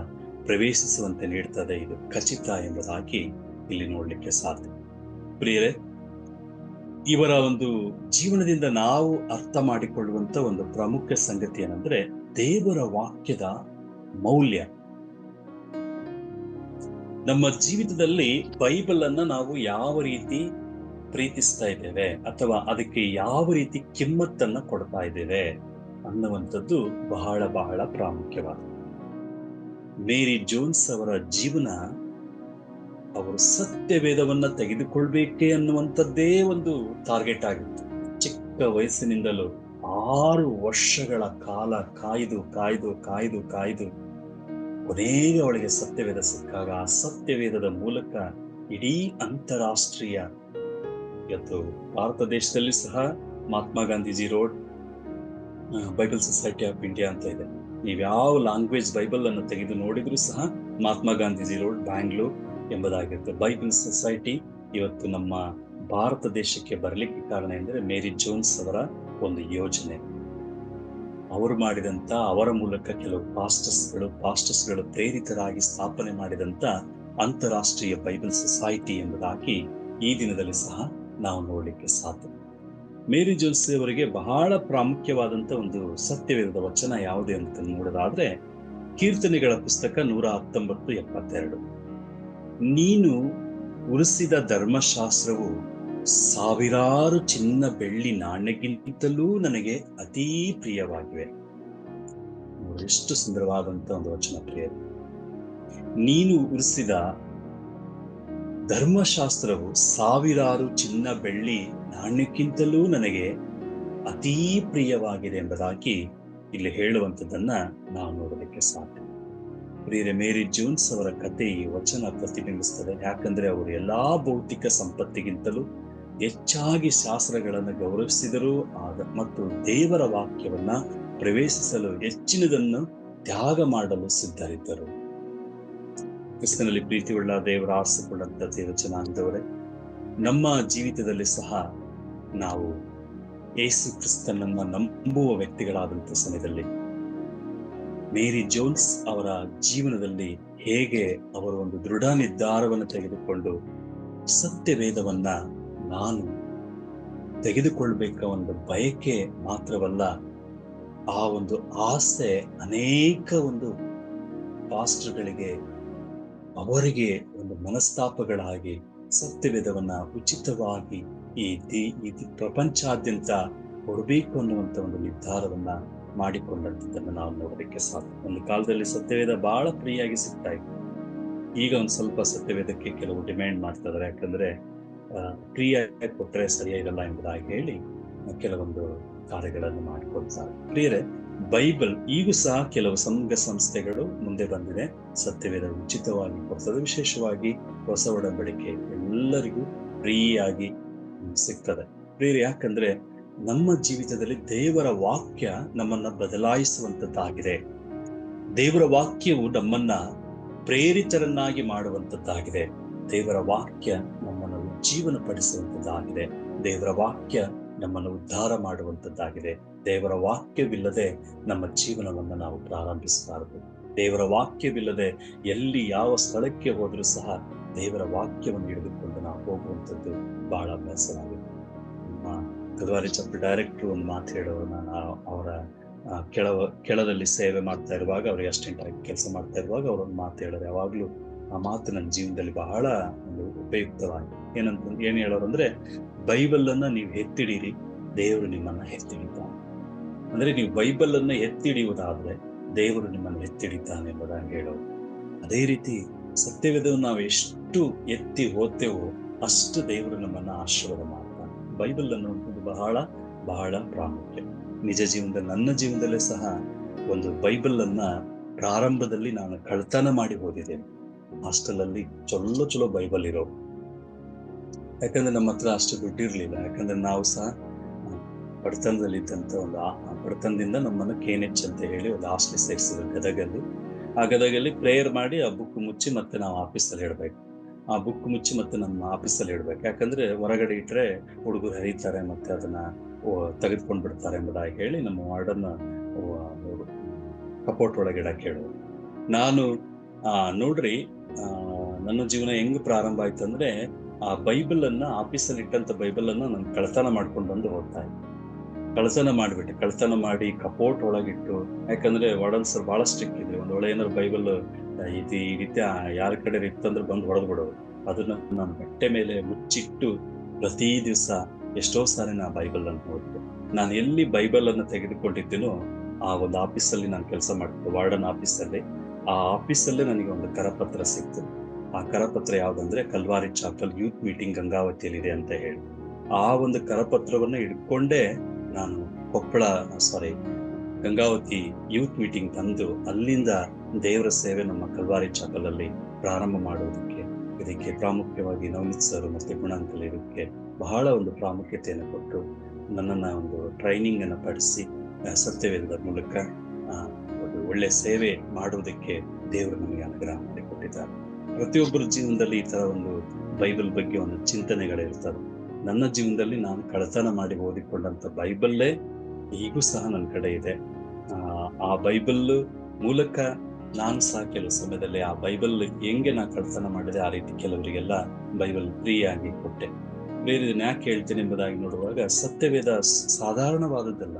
ಪ್ರವೇಶಿಸುವಂತೆ ನೀಡುತ್ತದೆ. ಇದು ಖಚಿತ ಎಂಬುದಾಗಿ ಇಲ್ಲಿ ನೋಡ್ಲಿಕ್ಕೆ ಸಾಧ್ಯ. ಪ್ರಿಯರೇ, ಇವರ ಒಂದು ಜೀವನದಿಂದ ನಾವು ಅರ್ಥ ಮಾಡಿಕೊಳ್ಳುವಂತ ಒಂದು ಪ್ರಮುಖ ಸಂಗತಿ ಏನಂದ್ರೆ, ದೇವರ ವಾಕ್ಯದ ಮೌಲ್ಯ. ನಮ್ಮ ಜೀವಿತದಲ್ಲಿ ಬೈಬಲ್ ಅನ್ನ ನಾವು ಯಾವ ರೀತಿ ಪ್ರೀತಿಸ್ತಾ ಇದ್ದೇವೆ ಅಥವಾ ಅದಕ್ಕೆ ಯಾವ ರೀತಿ ಕಿಮ್ಮತ್ತನ್ನ ಕೊಡ್ತಾ ಇದ್ದೇವೆ ಅನ್ನುವಂಥದ್ದು ಬಹಳ ಬಹಳ ಪ್ರಾಮುಖ್ಯವಾದ. ಮೇರಿ ಜೋನ್ಸ್ ಅವರ ಜೀವನ, ಅವರು ಸತ್ಯವೇದವನ್ನ ತೆಗೆದುಕೊಳ್ಬೇಕೆ ಅನ್ನುವಂಥದ್ದೇ ಒಂದು ಟಾರ್ಗೆಟ್ ಆಗಿತ್ತು. ಚಿಕ್ಕ ವಯಸ್ಸಿನಿಂದಲೂ 6 ವರ್ಷಗಳ ಕಾಲ ಕಾಯ್ದು ಕಾಯ್ದು ಕಾಯ್ದು ಕಾಯ್ದು ಕೊನೆಗೆ ಅವಳಿಗೆ ಸತ್ಯವೇದ ಸಿಕ್ಕಾಗ ಆ ಸತ್ಯವೇದದ ಮೂಲಕ ಇಡೀ ಅಂತಾರಾಷ್ಟ್ರೀಯ, ಇವತ್ತು ಭಾರತ ದೇಶದಲ್ಲಿ ಸಹ Mahatma Gandhiji road Bible society of India ಅಂತ ಇದೆ. ನೀವು ಯಾವ ಲ್ಯಾಂಗ್ವೇಜ್ ಬೈಬಲ್ ಅನ್ನು ತೆಗೆದು ನೋಡಿದ್ರು ಸಹ ಮಹಾತ್ಮ ಗಾಂಧೀಜಿ ರೋಡ್ ಬ್ಯಾಂಗ್ಳೂರ್ ಎಂಬುದಾಗಿರುತ್ತೆ. ಬೈಬಲ್ ಸೊಸೈಟಿ ಇವತ್ತು ನಮ್ಮ ಭಾರತ ದೇಶಕ್ಕೆ ಬರಲಿಕ್ಕೆ ಕಾರಣ ಎಂದರೆ ಮೇರಿ ಜೋನ್ಸ್ ಅವರ ಒಂದು ಯೋಜನೆ. ಅವರು ಮಾಡಿದಂತ, ಅವರ ಮೂಲಕ ಕೆಲವು ಪಾಸ್ಟರ್ಸ್ಗಳು ಪ್ರೇರಿತರಾಗಿ ಸ್ಥಾಪನೆ ಮಾಡಿದಂತ ಅಂತಾರಾಷ್ಟ್ರೀಯ ಬೈಬಲ್ ಸೊಸೈಟಿ ಎಂಬುದಾಗಿ ಈ ದಿನದಲ್ಲಿ ಸಹ ನಾವು ನೋಡಲಿಕ್ಕೆ ಸಾಧ್ಯ. ಮೇರಿ ಜೋನ್ಸ್ ಅವರಿಗೆ ಬಹಳ ಪ್ರಾಮುಖ್ಯವಾದಂತ ಒಂದು ಸತ್ಯವೇದದ ವಚನ ಯಾವುದು ಅಂತ ನೋಡೋದಾದ್ರೆ, ಕೀರ್ತನೆಗಳ ಪುಸ್ತಕ 119:72. ನೀನು ಉಳಿಸಿದ ಧರ್ಮಶಾಸ್ತ್ರವು ಸಾವಿರಾರು ಚಿನ್ನ ಬೆಳ್ಳಿ ನಾಣ್ಯಕ್ಕಿಂತಲೂ ನನಗೆ ಅತೀ ಪ್ರಿಯವಾಗಿವೆ. ಎಷ್ಟು ಸುಂದರವಾದಂತ ಒಂದು ವಚನ ಪ್ರಿಯರು. ನೀನು ಉಳಿಸಿದ ಧರ್ಮಶಾಸ್ತ್ರವು ಸಾವಿರಾರು ಚಿನ್ನ ಬೆಳ್ಳಿ ನಾಣ್ಯಕ್ಕಿಂತಲೂ ನನಗೆ ಅತೀ ಪ್ರಿಯವಾಗಿದೆ ಎಂಬುದಾಗಿ ಇಲ್ಲಿ ಹೇಳುವಂಥದ್ದನ್ನ ನಾವು ನೋಡೋದಕ್ಕೆ ಸಾಧ್ಯ. ಪ್ರಿಯರೇ, ಮೇರಿ ಜೋನ್ಸ್ ಅವರ ಕಥೆ ಈ ವಚನ ಪ್ರತಿಬಿಂಬಿಸ್ತದೆ. ಯಾಕಂದ್ರೆ ಅವರು ಎಲ್ಲಾ ಭೌತಿಕ ಸಂಪತ್ತಿಗಿಂತಲೂ ಹೆಚ್ಚಾಗಿ ಶಾಸ್ತ್ರಗಳನ್ನು ಗೌರವಿಸಿದರು ಮತ್ತು ದೇವರ ವಾಕ್ಯವನ್ನ ಪ್ರವೇಶಿಸಲು ಹೆಚ್ಚಿನದನ್ನು ತ್ಯಾಗ ಮಾಡಲು ಸಿದ್ಧರಿದ್ದರು. ಕ್ರಿಸ್ತನಲ್ಲಿ ಪ್ರೀತಿಯುಳ್ಳ ದೇವರ ಆರಿಸಿಕೊಂಡಂತ ದೇವಜನಾಂಗದವರೇ, ನಮ್ಮ ಜೀವಿತದಲ್ಲಿ ಸಹ ನಾವು ಯೇಸು ಕ್ರಿಸ್ತನನ್ನ ನಂಬುವ ವ್ಯಕ್ತಿಗಳಾದಂಥ ಸಮಯದಲ್ಲಿ ಮೇರಿ ಜೋನ್ಸ್ ಅವರ ಜೀವನದಲ್ಲಿ ಹೇಗೆ ಅವರು ಒಂದು ದೃಢ ನಿರ್ಧಾರವನ್ನು ತೆಗೆದುಕೊಂಡು ಸತ್ಯವೇದವನ್ನ ನಾನು ತೆಗೆದುಕೊಳ್ಬೇಕ ಒಂದು ಬಯಕೆ ಮಾತ್ರವಲ್ಲ, ಆ ಒಂದು ಆಸೆ ಅನೇಕ ಒಂದು ಪಾಸ್ಟರ್ಗಳಿಗೆ ಅವರಿಗೆ ಒಂದು ಮನಸ್ತಾಪಗಳಾಗಿ ಸತ್ಯವೇದವನ್ನ ಉಚಿತವಾಗಿ ಈ ಪ್ರಪಂಚಾದ್ಯಂತ ಕೊಡಬೇಕು ಅನ್ನುವಂಥ ಒಂದು ನಿರ್ಧಾರವನ್ನ ಮಾಡಿಕೊಂಡಂಥದ್ದನ್ನು ನಾವು ನೋಡೋದಕ್ಕೆ ಸಾಧ್ಯ. ಒಂದು ಕಾಲದಲ್ಲಿ ಸತ್ಯವೇದ ಬಹಳ ಫ್ರೀಯಾಗಿ ಸಿಗ್ತಾ ಇತ್ತು. ಈಗ ಒಂದು ಸ್ವಲ್ಪ ಸತ್ಯವೇದಕ್ಕೆ ಕೆಲವು ಡಿಮ್ಯಾಂಡ್ ಮಾಡ್ತಾ ಇದ್ದಾರೆ. ಯಾಕಂದ್ರೆ ಫ್ರೀಯಾಗಿ ಕೊಟ್ಟರೆ ಸರಿಯಾಗಿರಲ್ಲ ಎಂಬುದಾಗಿ ಹೇಳಿ ಕೆಲವೊಂದು ಕಾರ್ಯಗಳನ್ನು ಮಾಡಿಕೊಳ್ತಾರೆ. ಪ್ರಿಯರೇ, ಬೈಬಲ್ ಈಗೂ ಸಹ ಕೆಲವು ಸಂಘ ಸಂಸ್ಥೆಗಳು ಮುಂದೆ ಬಂದಿದೆ, ಸತ್ಯವೇದ ಉಚಿತವಾಗಿ ಕೊಡ್ತದೆ. ವಿಶೇಷವಾಗಿ ಹೊಸ ಒಡಂಬಡಿಕೆ ಎಲ್ಲರಿಗೂ ಫ್ರೀಯಾಗಿ ಸಿಗ್ತದೆ. ಪ್ರಿಯರೇ, ಯಾಕಂದ್ರೆ ನಮ್ಮ ಜೀವಿತದಲ್ಲಿ ದೇವರ ವಾಕ್ಯ ನಮ್ಮನ್ನ ಬದಲಾಯಿಸುವಂತದ್ದಾಗಿದೆ. ದೇವರ ವಾಕ್ಯವು ನಮ್ಮನ್ನ ಪ್ರೇರಿತರನ್ನಾಗಿ ಮಾಡುವಂತದ್ದಾಗಿದೆ. ದೇವರ ವಾಕ್ಯ ನಮ್ಮನ್ನು ಉಜ್ಜೀವನ ಪಡಿಸುವಂತದ್ದಾಗಿದೆ. ದೇವರ ವಾಕ್ಯ ನಮ್ಮನ್ನು ಉದ್ಧಾರ ಮಾಡುವಂತದ್ದಾಗಿದೆ. ದೇವರ ವಾಕ್ಯವಿಲ್ಲದೆ ನಮ್ಮ ಜೀವನವನ್ನು ನಾವು ಪ್ರಾರಂಭಿಸಬಾರದು. ದೇವರ ವಾಕ್ಯವಿಲ್ಲದೆ ಎಲ್ಲಿ ಯಾವ ಸ್ಥಳಕ್ಕೆ ಹೋದರೂ ಸಹ ದೇವರ ವಾಕ್ಯವನ್ನು ಹಿಡಿದುಕೊಂಡು ನಾವು ಹೋಗುವಂಥದ್ದು ಬಹಳ ಅಭ್ಯಾಸವಾಗಿದೆ. ನಮ್ಮ ಕಲ್ವಾರಿ ಚರ್ಚ್ ಡೈರೆಕ್ಟರ್ ಒಂದು ಮಾತು ಹೇಳೋರು, ನಾನು ಅವರ ಕೆಳದಲ್ಲಿ ಸೇವೆ ಮಾಡ್ತಾ ಇರುವಾಗ, ಅವ್ರಿಗೆ ಅಸಿಸ್ಟೆಂಟ್ ಆಗಿ ಕೆಲಸ ಮಾಡ್ತಾ ಇರುವಾಗ ಅವರೊಂದು ಮಾತು ಹೇಳೋರು. ಯಾವಾಗ್ಲೂ ಆ ಮಾತು ನನ್ನ ಜೀವನದಲ್ಲಿ ಬಹಳ ಒಂದು ಉಪಯುಕ್ತವಾಗಿದೆ. ಏನ್ ಹೇಳೋರು ಅಂದ್ರೆ, ಬೈಬಲ್ ಅನ್ನ ನೀವು ಎತ್ತಿಡೀರಿ, ದೇವರು ನಿಮ್ಮನ್ನ ಎತ್ತಿಡಿದ್ದಾನೆ. ಅಂದ್ರೆ ನೀವು ಬೈಬಲ್ ಅನ್ನ ಎತ್ತಿಡಿಯುವುದಾದ್ರೆ ದೇವರು ನಿಮ್ಮನ್ನು ಎತ್ತಿಡಿದ್ದಾನೆ ಎಂಬುದಾಗಿ ಹೇಳೋರು. ಅದೇ ರೀತಿ ಸತ್ಯವೇದವನ್ನು ನಾವು ಎಷ್ಟು ಎತ್ತಿ ಓದ್ತೇವೋ ಅಷ್ಟು ದೇವರು ನಮ್ಮನ್ನ ಆಶೀರ್ವಾದ ಮಾಡ್ತಾನೆ. ಬೈಬಲ್ ಅನ್ನುವಂಥದ್ದು ಬಹಳ ಬಹಳ ಪ್ರಾಮುಖ್ಯ. ನಿಜ ಜೀವನದಲ್ಲಿ, ನನ್ನ ಜೀವನದಲ್ಲೇ ಸಹ ಒಂದು ಬೈಬಲ್ ಅನ್ನ ಪ್ರಾರಂಭದಲ್ಲಿ ನಾನು ಕಳ್ತನ ಮಾಡಿ ಓದಿದ್ದೇನೆ. ಹಾಸ್ಟೆಲ್ ಅಲ್ಲಿ ಚಲೋ ಬೈಬಲ್ ಇರೋ, ಯಾಕಂದ್ರೆ ನಮ್ಮ ಹತ್ರ ಅಷ್ಟು ದುಡ್ಡು ಇರ್ಲಿಲ್ಲ. ಯಾಕಂದ್ರೆ ನಾವು ಸಹ ಬಡತನದಲ್ಲಿ ಇದ್ದಂತ ಒಂದು ಬಡತನದಿಂದ ನಮ್ಮನ್ನು KNH ಅಂತ ಹೇಳಿ ಒಂದು ಹಾಸ್ಟೆಲ್ ಸೇರಿಸಿದ್ರು ಗದಗಲ್ಲಿ. ಆ ಗದಗಲ್ಲಿ ಪ್ರೇಯರ್ ಮಾಡಿ ಆ ಬುಕ್ ಮುಚ್ಚಿ ಮತ್ತೆ ನಾವು ಆಫೀಸಲ್ಲಿ ಇಡಬೇಕು. ಆ ಬುಕ್ ಮುಚ್ಚಿ ಮತ್ತೆ ನಮ್ಮ ಆಫೀಸಲ್ಲಿ ಇಡ್ಬೇಕು. ಯಾಕಂದ್ರೆ ಹೊರಗಡೆ ಇಟ್ರೆ ಹುಡುಗರು ಹರಿತಾರೆ ಮತ್ತೆ ಅದನ್ನ ತೆಗೆದುಕೊಂಡು ಬಿಡ್ತಾರೆ ಎಂಬುದಾಗಿ ಹೇಳಿ ನಮ್ಮ ವಾರ್ಡನ್ನ ಕಪೋರ್ಟ್ ಒಳಗೆ ಇಡಕ್ಕೆ ಹೇಳೋರು. ನಾನು ನೋಡ್ರಿ, ನನ್ನ ಜೀವನ ಹೆಂಗ್ ಪ್ರಾರಂಭ ಆಯ್ತು ಅಂದ್ರೆ, ಆ ಬೈಬಲ್ ಅನ್ನ ಆಫೀಸಲ್ಲಿ ಇಟ್ಟಂತ ಬೈಬಲ್ ಅನ್ನ ನಾನು ಕಳ್ತನ ಮಾಡ್ಕೊಂಡು ಬಂದು ಓದ್ತಾ ಇದ್ದೆ. ಕಳ್ತನ ಮಾಡಿ ಕಪೋರ್ಟ್ ಒಳಗಿಟ್ಟು, ಯಾಕಂದ್ರೆ ವಾರ್ಡನ್ ಸರ್ ಬಹಳ ಸ್ಟ್ರಿಕ್ಟ್ ಇದ್ರು. ಒಂದ್ ಒಳ್ಳೆ ಏನಾದ್ರು ಬೈಬಲ್ ಈ ರೀತಿ ಯಾರ ಕಡೆ ಇತ್ತಂದ್ರೆ ಬಂದು ಹೊಡೆದು ಬಿಡೋರು. ಅದನ್ನ ನಾನು ಬಟ್ಟೆ ಮೇಲೆ ಮುಚ್ಚಿಟ್ಟು ಪ್ರತಿ ದಿವಸ ಎಷ್ಟೋ ಸಾರಿ ನಾ ಬೈಬಲ್ ಅನ್ನು ಓದಿದೆ. ನಾನು ಎಲ್ಲಿ ಬೈಬಲ್ ಅನ್ನು ತೆಗೆದುಕೊಂಡಿದ್ದೀನೋ ಆ ಒಂದು ಆಫೀಸಲ್ಲಿ ನಾನು ಕೆಲಸ ಮಾಡ್ತಿದ್ದೆ, ವಾರ್ಡನ್ ಆಫೀಸಲ್ಲಿ. ಆ ಆಫೀಸಲ್ಲೇ ನನಗೆ ಒಂದು ಕರಪತ್ರ ಸಿಕ್ತು. ಆ ಕರಪತ್ರ ಯಾವ್ದಂದ್ರೆ ಕಲ್ವಾರಿ ಚಾಪಲ್ ಯೂತ್ ಮೀಟಿಂಗ್ ಗಂಗಾವತಿಯಲ್ಲಿದೆ ಅಂತ ಹೇಳಿ. ಆ ಒಂದು ಕರಪತ್ರವನ್ನ ಹಿಡ್ಕೊಂಡೇ ನಾನು ಕೊಪ್ಪಳ ಸಾರಿ ಗಂಗಾವತಿ ಯೂತ್ ಮೀಟಿಂಗ್ ಬಂದು ಅಲ್ಲಿಂದ ದೇವರ ಸೇವೆ ನಮ್ಮ ಕಲ್ವಾರಿ ಚಾಪಲ್ ಅಲ್ಲಿ ಪ್ರಾರಂಭ ಮಾಡುವುದಕ್ಕೆ ಇದಕ್ಕೆ ಪ್ರಾಮುಖ್ಯವಾಗಿ ನವನೀತ್ ಸರ್ ಮತ್ತೆ ಗುಣಾಂಕಲ್ ಇದಕ್ಕೆ ಬಹಳ ಒಂದು ಪ್ರಾಮುಖ್ಯತೆಯನ್ನು ಕೊಟ್ಟು ನನ್ನನ್ನ ಒಂದು ಟ್ರೈನಿಂಗ್ ಅನ್ನು ಪಡಿಸಿ ಸತ್ಯವೇದದ ಮೂಲಕ ಒಂದು ಒಳ್ಳೆ ಸೇವೆ ಮಾಡುವುದಕ್ಕೆ ದೇವರು ನಮಗೆ ಅನುಗ್ರಹ ಮಾಡಿಕೊಟ್ಟಿದ್ದಾರೆ. ಪ್ರತಿಯೊಬ್ಬರ ಜೀವನದಲ್ಲಿ ಈ ತರ ಒಂದು ಬೈಬಲ್ ಬಗ್ಗೆ ಒಂದು ಚಿಂತನೆಗಳಿರ್ತವೆ. ನನ್ನ ಜೀವನದಲ್ಲಿ ನಾನು ಕಳತನ ಮಾಡಿ ಓದಿಕೊಂಡಂತ ಬೈಬಲ್ಲೇ ಈಗೂ ಸಹ ನನ್ನ ಕಡೆ ಇದೆ. ಆ ಬೈಬಲ್ ಮೂಲಕ ನಾನು ಸಹ ಕೆಲವು ಸಮಯದಲ್ಲಿ ಆ ಬೈಬಲ್ ಹೆಂಗೆ ನಾ ಕಳ್ತನ ಮಾಡಿದೆ ಆ ರೀತಿ ಕೆಲವರಿಗೆಲ್ಲ ಬೈಬಲ್ ಫ್ರೀ ಆಗಿ ಕೊಟ್ಟೆ. ಬೇರೆ ಇದನ್ನ ಯಾಕೆ ಹೇಳ್ತೇನೆ ಎಂಬುದಾಗಿ ನೋಡುವಾಗ ಸತ್ಯವೇದ ಸಾಧಾರಣವಾದದ್ದಲ್ಲ.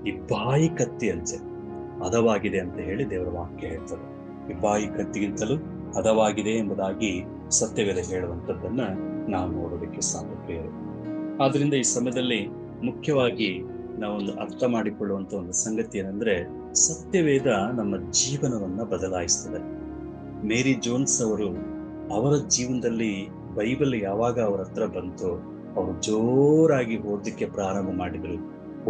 ಈ ಬಾಯಿ ಕತ್ತಿ ಅಂತೆ ಹದವಾಗಿದೆ ಅಂತ ಹೇಳಿ ದೇವರ ವಾಕ್ಯ ಹೇಳ್ತದೆ. ಈ ಬಾಯಿ ಕತ್ತಿಗಿಂತಲೂ ಹದವಾಗಿದೆ ಎಂಬುದಾಗಿ ಸತ್ಯವೇದ ಹೇಳುವಂಥದ್ದನ್ನ ನಾವು ನೋಡೋದಕ್ಕೆ ಸಾಧ್ಯ. ಆದ್ರಿಂದ ಈ ಸಮಯದಲ್ಲಿ ಮುಖ್ಯವಾಗಿ ನಾವೊಂದು ಅರ್ಥ ಮಾಡಿಕೊಳ್ಳುವಂತ ಒಂದು ಸಂಗತಿ ಏನಂದ್ರೆ ಸತ್ಯವೇದ ನಮ್ಮ ಜೀವನವನ್ನ ಬದಲಾಯಿಸ್ತದೆ. ಮೇರಿ ಜೋನ್ಸ್ ಅವರು ಅವರ ಜೀವನದಲ್ಲಿ ಬೈಬಲ್ ಯಾವಾಗ ಅವರ ಹತ್ರ ಬಂತು ಅವರು ಜೋರಾಗಿ ಓದಲಿಕ್ಕೆ ಪ್ರಾರಂಭ ಮಾಡಿದ್ರು.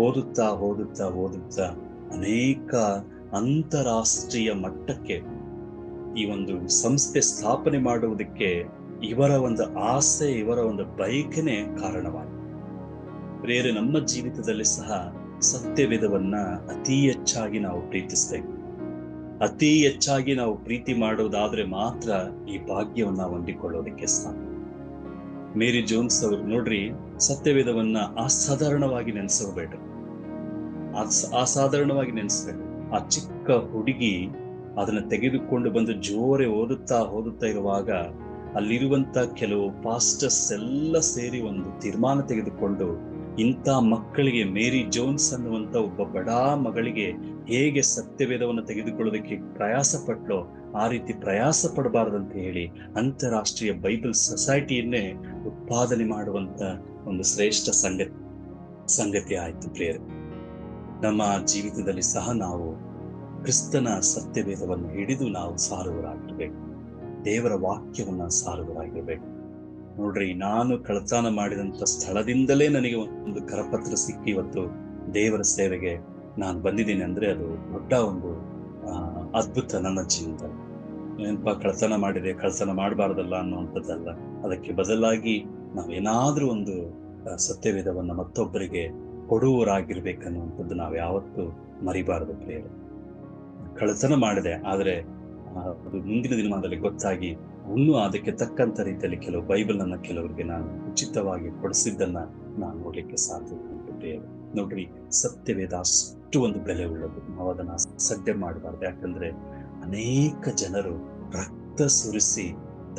ಓದುತ್ತಾ ಓದುತ್ತಾ ಓದುತ್ತಾ ಅನೇಕ ಅಂತಾರಾಷ್ಟ್ರೀಯ ಮಟ್ಟಕ್ಕೆ ಈ ಒಂದು ಸಂಸ್ಥೆ ಸ್ಥಾಪನೆ ಮಾಡುವುದಕ್ಕೆ ಇವರ ಒಂದು ಆಸೆ ಇವರ ಒಂದು ಬಯಕೆನೆ ಕಾರಣವಾಗಿದೆ. ಬೇರೆ ನಮ್ಮ ಜೀವಿತದಲ್ಲಿ ಸಹ ಸತ್ಯವೇದವನ್ನ ಅತಿ ಹೆಚ್ಚಾಗಿ ನಾವು ಪ್ರೀತಿಸ್ತೇವೆ. ಅತಿ ಹೆಚ್ಚಾಗಿ ನಾವು ಪ್ರೀತಿ ಮಾಡುವುದಾದ್ರೆ ಮಾತ್ರ ಈ ಭಾಗ್ಯವನ್ನ ಹೊಂದಿಕೊಳ್ಳೋದಕ್ಕೆ ಸಾಧ್ಯ. ಮೇರಿ ಜೋನ್ಸ್ ಅವರು ನೋಡ್ರಿ, ಸತ್ಯವೇದವನ್ನ ಅಸಾಧಾರಣವಾಗಿ ನೆನೆಸಬೇಡ್ರಿ, ಅಸಾಧಾರಣವಾಗಿ ನೆನೆಸ್ಬೇಕು. ಆ ಚಿಕ್ಕ ಹುಡುಗಿ ಅದನ್ನ ತೆಗೆದುಕೊಂಡು ಬಂದು ಜೋರೆ ಓದುತ್ತಾ ಓದುತ್ತಾ ಇರುವಾಗ ಅಲ್ಲಿರುವಂತ ಕೆಲವು ಪಾಸ್ಟರ್ಸ್ ಎಲ್ಲ ಸೇರಿ ಒಂದು ತೀರ್ಮಾನ ತೆಗೆದುಕೊಂಡು ಇಂಥ ಮಕ್ಕಳಿಗೆ ಮೇರಿ ಜೋನ್ಸ್ ಅನ್ನುವಂತ ಒಬ್ಬ ಬಡಾ ಮಗಳಿಗೆ ಹೇಗೆ ಸತ್ಯವೇದವನ್ನು ತೆಗೆದುಕೊಳ್ಳೋದಕ್ಕೆ ಪ್ರಯಾಸ ಪಟ್ಲೋ ಆ ರೀತಿ ಪ್ರಯಾಸ ಪಡಬಾರದಂತ ಹೇಳಿ ಅಂತಾರಾಷ್ಟ್ರೀಯ ಬೈಬಲ್ ಸೊಸೈಟಿಯನ್ನೇ ಉತ್ಪಾದನೆ ಮಾಡುವಂತ ಒಂದು ಶ್ರೇಷ್ಠ ಸಂಗತಿ ಆಯ್ತು ಪ್ರಿಯರೇ. ನಮ್ಮ ಜೀವಿತದಲ್ಲಿ ಸಹ ನಾವು ಕ್ರಿಸ್ತನ ಸತ್ಯವೇದವನ್ನು ಹಿಡಿದು ನಾವು ಸಾರುವರಾಗಿರ್ಬೇಕು. ದೇವರ ವಾಕ್ಯವನ್ನ ಸಾರುವರಾಗಿರ್ಬೇಕು. ನೋಡ್ರಿ, ನಾನು ಕಳತನ ಮಾಡಿದಂತ ಸ್ಥಳದಿಂದಲೇ ನನಗೆ ಒಂದು ಕರಪತ್ರ ಸಿಕ್ಕಿ ಇವತ್ತು ದೇವರ ಸೇವೆಗೆ ನಾನು ಬಂದಿದ್ದೀನಿ ಅಂದ್ರೆ ಅದು ದೊಡ್ಡ ಒಂದು ಅದ್ಭುತ ನನ್ನ ಜೀವನದಲ್ಲಿ. ಏನಪ್ಪ ಕಳತನ ಮಾಡಿದೆ, ಕಳತನ ಮಾಡಬಾರ್ದಲ್ಲ ಅನ್ನುವಂಥದ್ದಲ್ಲ. ಅದಕ್ಕೆ ಬದಲಾಗಿ ನಾವೇನಾದ್ರೂ ಒಂದು ಸತ್ಯವೇದವನ್ನ ಮತ್ತೊಬ್ಬರಿಗೆ ಕೊಡುವವರಾಗಿರ್ಬೇಕನ್ನುವಂಥದ್ದು ನಾವು ಯಾವತ್ತೂ ಮರಿಬಾರದು ಪ್ರಿಯರೇ. ಕಳತನ ಮಾಡಿದೆ, ಆದ್ರೆ ಅದು ಮುಂದಿನ ದಿನಮಾನದಲ್ಲಿ ಗೊತ್ತಾಗಿ ಇನ್ನೂ ಅದಕ್ಕೆ ತಕ್ಕಂತ ರೀತಿಯಲ್ಲಿ ಕೆಲವು ಬೈಬಲ್ ಅನ್ನ ಕೆಲವರಿಗೆ ನಾನು ಉಚಿತವಾಗಿ ಕೊಡಿಸಿದ್ದನ್ನ ನಾನು ನೋಡ್ಲಿಕ್ಕೆ ಸಾಧ್ಯ ಉಂಟು ಪ್ರಿಯರೇ. ನೋಡ್ರಿ, ಸತ್ಯವೇದ ಅಷ್ಟು ಒಂದು ಬೆಲೆ ಉಳ್ಳದು. ನಾವು ಅದನ್ನ ಅಸಡ್ಡೆ ಮಾಡಬಾರ್ದು. ಯಾಕಂದ್ರೆ ಅನೇಕ ಜನರು ರಕ್ತ ಸುರಿಸಿ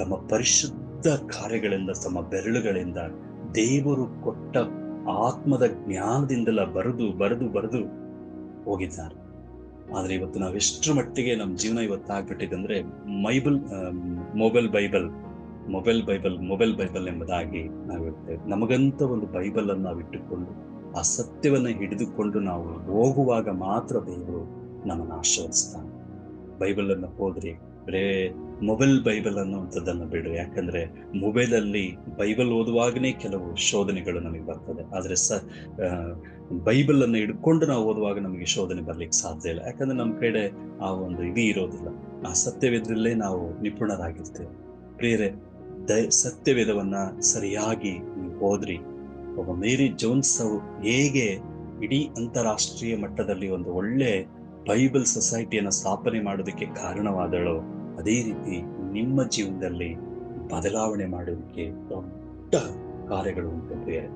ತಮ್ಮ ಪರಿಶುದ್ಧ ಕಾರ್ಯಗಳಿಂದ ತಮ್ಮ ಬೆರಳುಗಳಿಂದ ದೇವರು ಕೊಟ್ಟ ಆತ್ಮದ ಜ್ಞಾನದಿಂದಲ ಬರೆದು ಹೋಗಿದ್ದಾರೆ. ಆದ್ರೆ ಇವತ್ತು ನಾವು ಎಷ್ಟರ ಮಟ್ಟಿಗೆ ನಮ್ಮ ಜೀವನ ಇವತ್ತು ಆಗ್ಬಿಟ್ಟಿದೆ ಅಂದ್ರೆ ಮೊಬೈಲ್ ಬೈಬಲ್ ಎಂಬುದಾಗಿ ನಾವು ಹೇಳ್ತೇವೆ. ನಮಗಂತ ಒಂದು ಬೈಬಲ್ ಅನ್ನು ನಾವು ಇಟ್ಟುಕೊಂಡು ಆ ಸತ್ಯವನ್ನ ಹಿಡಿದುಕೊಂಡು ನಾವು ಹೋಗುವಾಗ ಮಾತ್ರ ದೇವರು ನಮ್ಮನ್ನು ಆಶೀರ್ವದಿಸ್ತಾನೆ. ಬೈಬಲ್ ಅನ್ನ ಹೋದ್ರಿ ಬರೇ ಬೈಬಲ್ ಅನ್ನುವಂಥದ್ದನ್ನು ಬಿಡು. ಯಾಕಂದ್ರೆ ಮೊಬೈಲ್ ಅಲ್ಲಿ ಬೈಬಲ್ ಓದುವಾಗನೇ ಕೆಲವು ಶೋಧನೆಗಳು ನಮಗೆ ಬರ್ತದೆ. ಆದ್ರೆ ಬೈಬಲ್ ಅನ್ನು ಹಿಡ್ಕೊಂಡು ನಾವು ಓದುವಾಗ ನಮಗೆ ಶೋಧನೆ ಬರ್ಲಿಕ್ಕೆ ಸಾಧ್ಯ ಇಲ್ಲ. ಯಾಕಂದ್ರೆ ನಮ್ಮ ಕಡೆ ಆ ಒಂದು ಇರೋದಿಲ್ಲ. ಆ ಸತ್ಯವೇದದಲ್ಲೇ ನಾವು ನಿಪುಣರಾಗಿರ್ತೇವೆ ಪ್ರಿಯರೇ. ಸತ್ಯವೇದವನ್ನ ಸರಿಯಾಗಿ ನೀವು ಓದ್ರಿ. ಒಬ್ಬ ಮೇರಿ ಜೋನ್ಸ್ ಹೇಗೆ ಇಡೀ ಅಂತಾರಾಷ್ಟ್ರೀಯ ಮಟ್ಟದಲ್ಲಿ ಒಂದು ಒಳ್ಳೆ ಬೈಬಲ್ ಸೊಸೈಟಿಯನ್ನ ಸ್ಥಾಪನೆ ಮಾಡೋದಕ್ಕೆ ಕಾರಣವಾದಳೋ ಅದೇ ರೀತಿ ನಿಮ್ಮ ಜೀವನದಲ್ಲಿ ಬದಲಾವಣೆ ಮಾಡೋದಕ್ಕೆ ದೊಡ್ಡ ಕಾರ್ಯಗಳು ಉಂಟು ಪ್ರಿಯರೇ.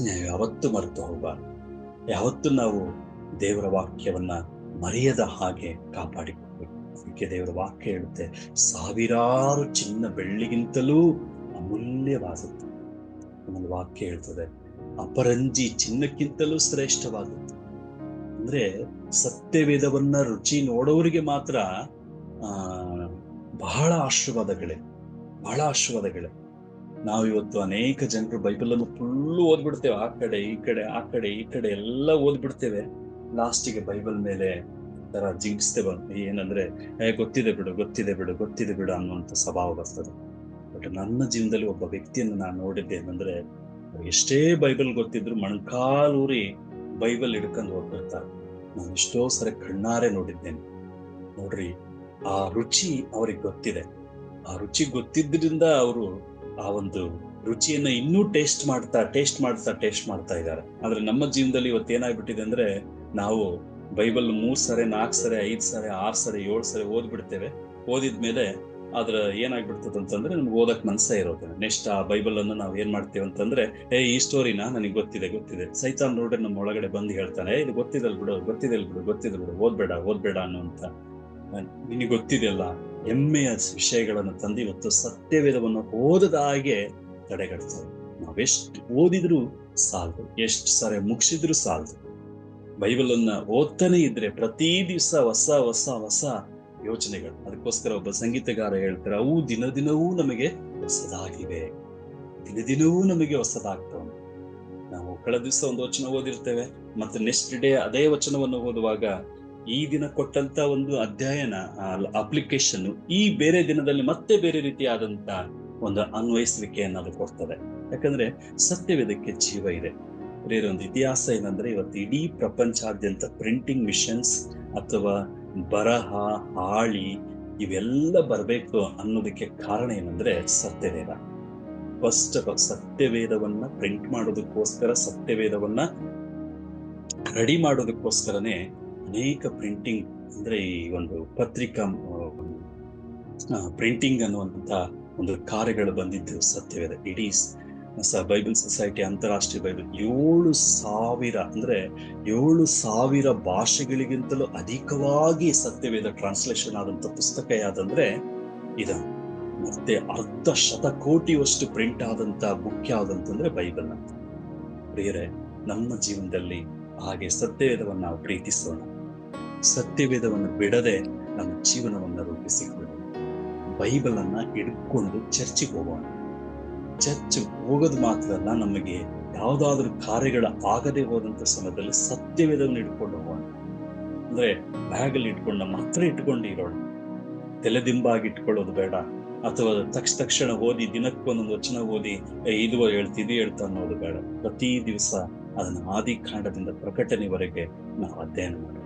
ನಾವು ಯಾವತ್ತೂ ಮರೆತು ಹೋಗಬಾರ್ದು. ಯಾವತ್ತೂ ನಾವು ದೇವರ ವಾಕ್ಯವನ್ನ ಮರೆಯದ ಹಾಗೆ ಕಾಪಾಡಿಕೊಳ್ಬೇಕು. ಅದಕ್ಕೆ ದೇವರ ವಾಕ್ಯ ಹೇಳುತ್ತೆ, ಸಾವಿರಾರು ಚಿನ್ನ ಬೆಳ್ಳಿಗಿಂತಲೂ ಅಮೂಲ್ಯವಾದದ್ದು. ಒಂದು ವಾಕ್ಯ ಹೇಳ್ತದೆ, ಅಪರಂಜಿ ಚಿನ್ನಕ್ಕಿಂತಲೂ ಶ್ರೇಷ್ಠವಾದದ್ದು. ಅಂದ್ರೆ ಸತ್ಯವೇದವನ್ನ ರುಚಿ ನೋಡೋರಿಗೆ ಮಾತ್ರ ಬಹಳ ಆಶೀರ್ವಾದಗಳೇ. ನಾವಿವತ್ತು ಅನೇಕ ಜನರು ಬೈಬಲ್ ಅನ್ನು ಫುಲ್ಲು ಓದ್ಬಿಡ್ತೇವೆ. ಆ ಕಡೆ ಈ ಕಡೆ ಎಲ್ಲ ಓದ್ಬಿಡ್ತೇವೆ. ಲಾಸ್ಟಿಗೆ ಬೈಬಲ್ ಮೇಲೆ ತರ ಜಿಂಕಿಸ್ತೆ ಬಂದು ಏನಂದ್ರೆ ಗೊತ್ತಿದೆ ಬಿಡು ಗೊತ್ತಿದೆ ಬಿಡು ಗೊತ್ತಿದೆ ಬಿಡು ಅನ್ನುವಂಥ ಸ್ವಭಾವ ಬರ್ತದೆ. ಬಟ್ ನನ್ನ ಜೀವನದಲ್ಲಿ ಒಬ್ಬ ವ್ಯಕ್ತಿಯನ್ನು ನಾನು ನೋಡಿದ್ದೆ ಏನಂದ್ರೆ, ಎಷ್ಟೇ ಬೈಬಲ್ ಗೊತ್ತಿದ್ರು ಮೊಣಕಾಲೂರಿ ಬೈಬಲ್ ಹಿಡ್ಕೊಂಡು ಹೋಗ್ಬಿಡ್ತಾರೆ. ನಾನು ಎಷ್ಟೋ ಸರಿ ಕಣ್ಣಾರೆ ನೋಡಿದ್ದೇನೆ. ನೋಡ್ರಿ, ಆ ರುಚಿ ಅವ್ರಿಗೆ ಗೊತ್ತಿದೆ. ಆ ರುಚಿ ಗೊತ್ತಿದ್ದರಿಂದ ಅವರು ಆ ಒಂದು ರುಚಿಯನ್ನ ಇನ್ನೂ ಟೇಸ್ಟ್ ಮಾಡ್ತಾ ಇದ್ದಾರೆ. ಆದ್ರೆ ನಮ್ಮ ಜೀವನದಲ್ಲಿ ಇವತ್ತು ಏನಾಗ್ಬಿಟ್ಟಿದೆ ಅಂದ್ರೆ, ನಾವು ಬೈಬಲ್ 3 ಸರಿ 4 ಸರಿ 5 ಸರಿ 6 ಸರಿ 7 ಸರಿ ಓದ್ಬಿಡ್ತೇವೆ. ಓದಿದ್ಮೇಲೆ ಅದ್ರ ಏನಾಗ್ಬಿಡ್ತದೆ ಅಂತಂದ್ರೆ ನಮ್ಗೆ ಓದಕ್ ಮನ್ಸೇ ಇರೋದಿಲ್ಲ. ನೆಕ್ಸ್ಟ್ ಆ ಬೈಬಲ್ ಅನ್ನು ನಾವ್ ಏನ್ ಮಾಡ್ತೇವೆ ಅಂತಂದ್ರೆ, ಈ ಸ್ಟೋರಿನ ನನಗೆ ಗೊತ್ತಿದೆ ಸೈತಾನ್ ನೋಡ್ರಿ ನಮ್ಮ ಒಳಗಡೆ ಬಂದು ಹೇಳ್ತಾನೆ, ಇದು ಗೊತ್ತಿದಲ್ ಬಿಡು ಓದ್ಬೇಡ ಅನ್ನುವಂತ. ನಿನಗೆ ಗೊತ್ತಿದೆಯಲ್ಲ, ಹೆಮ್ಮೆಯ ವಿಷಯಗಳನ್ನು ತಂದು ಇವತ್ತು ಸತ್ಯವೇದವನ್ನು ಓದದ ಹಾಗೆ ತಡೆಗಟ್ತಾರೆ. ನಾವೆಷ್ಟು ಓದಿದ್ರು ಸಾಲದು, ಎಷ್ಟು ಸಾರಿ ಮುಗಿಸಿದ್ರು ಸಾಲದು. ಬೈಬಲ್ ಅನ್ನ ಓದ್ತಾನೆ ಇದ್ರೆ ಪ್ರತಿ ದಿವಸ ಹೊಸ ಯೋಚನೆಗಳು. ಅದಕ್ಕೋಸ್ಕರ ಒಬ್ಬ ಸಂಗೀತಗಾರ ಹೇಳ್ತಾರೆ, ಅವು ದಿನದಿನವೂ ನಮಗೆ ಹೊಸದಾಗಿವೆ, ದಿನದಿನವೂ ನಮಗೆ ಹೊಸದಾಗ್ತವೆ. ನಾವು ಕಳೆದ ದಿವಸ ಒಂದು ವಚನ ಓದಿರ್ತೇವೆ, ಮತ್ತೆ ನೆಕ್ಸ್ಟ್ ಡೇ ಅದೇ ವಚನವನ್ನು ಓದುವಾಗ ಈ ದಿನ ಕೊಟ್ಟಂತ ಒಂದು ಅಧ್ಯಯನ ಅಪ್ಲಿಕೇಶನ್ ಈ ಬೇರೆ ದಿನದಲ್ಲಿ ಮತ್ತೆ ಬೇರೆ ರೀತಿಯಾದಂತ ಒಂದು ಅನ್ವಯಿಸುವಿಕೆಯನ್ನು ಅದು ಕೊಡ್ತದೆ. ಯಾಕಂದ್ರೆ ಸತ್ಯವೇದಕ್ಕೆ ಜೀವ ಇದೆ. ಬೇರೆ ಒಂದು ಇತಿಹಾಸ ಏನಂದ್ರೆ, ಇವತ್ತು ಇಡೀ ಪ್ರಪಂಚಾದ್ಯಂತ ಪ್ರಿಂಟಿಂಗ್ ಮಿಷನ್ಸ್ ಅಥವಾ ಬರಹ ಹಾಳಿ ಇವೆಲ್ಲ ಬರಬೇಕು ಅನ್ನೋದಕ್ಕೆ ಕಾರಣ ಏನಂದ್ರೆ ಸತ್ಯವೇದ. ಫಸ್ಟ್ ಸತ್ಯವೇದವನ್ನ ಪ್ರಿಂಟ್ ಮಾಡೋದಕ್ಕೋಸ್ಕರ, ಸತ್ಯವೇದವನ್ನ ರೆಡಿ ಮಾಡೋದಕ್ಕೋಸ್ಕರನೇ ಅನೇಕ ಪ್ರಿಂಟಿಂಗ್ ಅಂದ್ರೆ ಈ ಒಂದು ಪತ್ರಿಕಾ ಪ್ರಿಂಟಿಂಗ್ ಅನ್ನುವಂತ ಒಂದು ಕಾರ್ಯಗಳು ಬಂದಿದ್ದು ಸತ್ಯವೇದ. ಇಡೀ ಬೈಬಲ್ ಸೊಸೈಟಿ ಅಂತಾರಾಷ್ಟ್ರೀಯ ಬೈಬಲ್ 7,000 ಭಾಷೆಗಳಿಗಿಂತಲೂ ಅಧಿಕವಾಗಿ ಸತ್ಯವೇದ ಟ್ರಾನ್ಸ್ಲೇಷನ್ ಆದಂತ ಪುಸ್ತಕ ಯಾವ್ದಂದ್ರೆ ಇದು. ಮತ್ತೆ 1/2 ಪ್ರಿಂಟ್ ಆದಂತ ಬುಕ್ ಯಾವ್ದಂತಂದ್ರೆ ಬೈಬಲ್ ಅಂತ. ಪ್ರಿಯರೇ, ನಮ್ಮ ಜೀವನದಲ್ಲಿ ಹಾಗೆ ಸತ್ಯವೇದವನ್ನು ನಾವು ಪ್ರೀತಿಸೋಣ. ಸತ್ಯವೇದವನ್ನು ಬಿಡದೆ ನಮ್ಮ ಜೀವನವನ್ನು ರೂಪಿಸಿಕೊಳ್ಳೋಣ. ಬೈಬಲ್ ಅನ್ನ ಹಿಡ್ಕೊಂಡು ಚರ್ಚಿಗೆ ಹೋಗೋಣ. ಚರ್ಚ್ ಹೋಗೋದು ಮಾತ್ರ ಅಲ್ಲ, ನಮಗೆ ಯಾವ್ದಾದ್ರು ಕಾರ್ಯಗಳ ಆಗದೆ ಹೋದಂತ ಸಮಯದಲ್ಲಿ ಸತ್ಯವೇದವನ್ನು ಹಿಡ್ಕೊಂಡು ಹೋಗೋಣ. ಅಂದ್ರೆ ಬ್ಯಾಗಲ್ಲಿ ಇಟ್ಕೊಂಡು ನಮ್ಮ ಹತ್ರ ಇಟ್ಕೊಂಡು ಇರೋಣ. ತಲೆದಿಂಬಾಗಿ ಇಟ್ಕೊಳ್ಳೋದು ಬೇಡ, ಅಥವಾ ತಕ್ಷಣ ಓದಿ ದಿನಕ್ಕೊಂದೊಂದು ವಚನ ಓದಿ ಇದು ಹೇಳ್ತಾ ಅನ್ನೋದು ಬೇಡ. ಪ್ರತಿ ದಿವಸ ಅದನ್ನ ಆದಿಕಾಂಡದಿಂದ ಪ್ರಕಟಣೆವರೆಗೆ ನಾವು ಅಧ್ಯಯನ ಮಾಡೋಣ.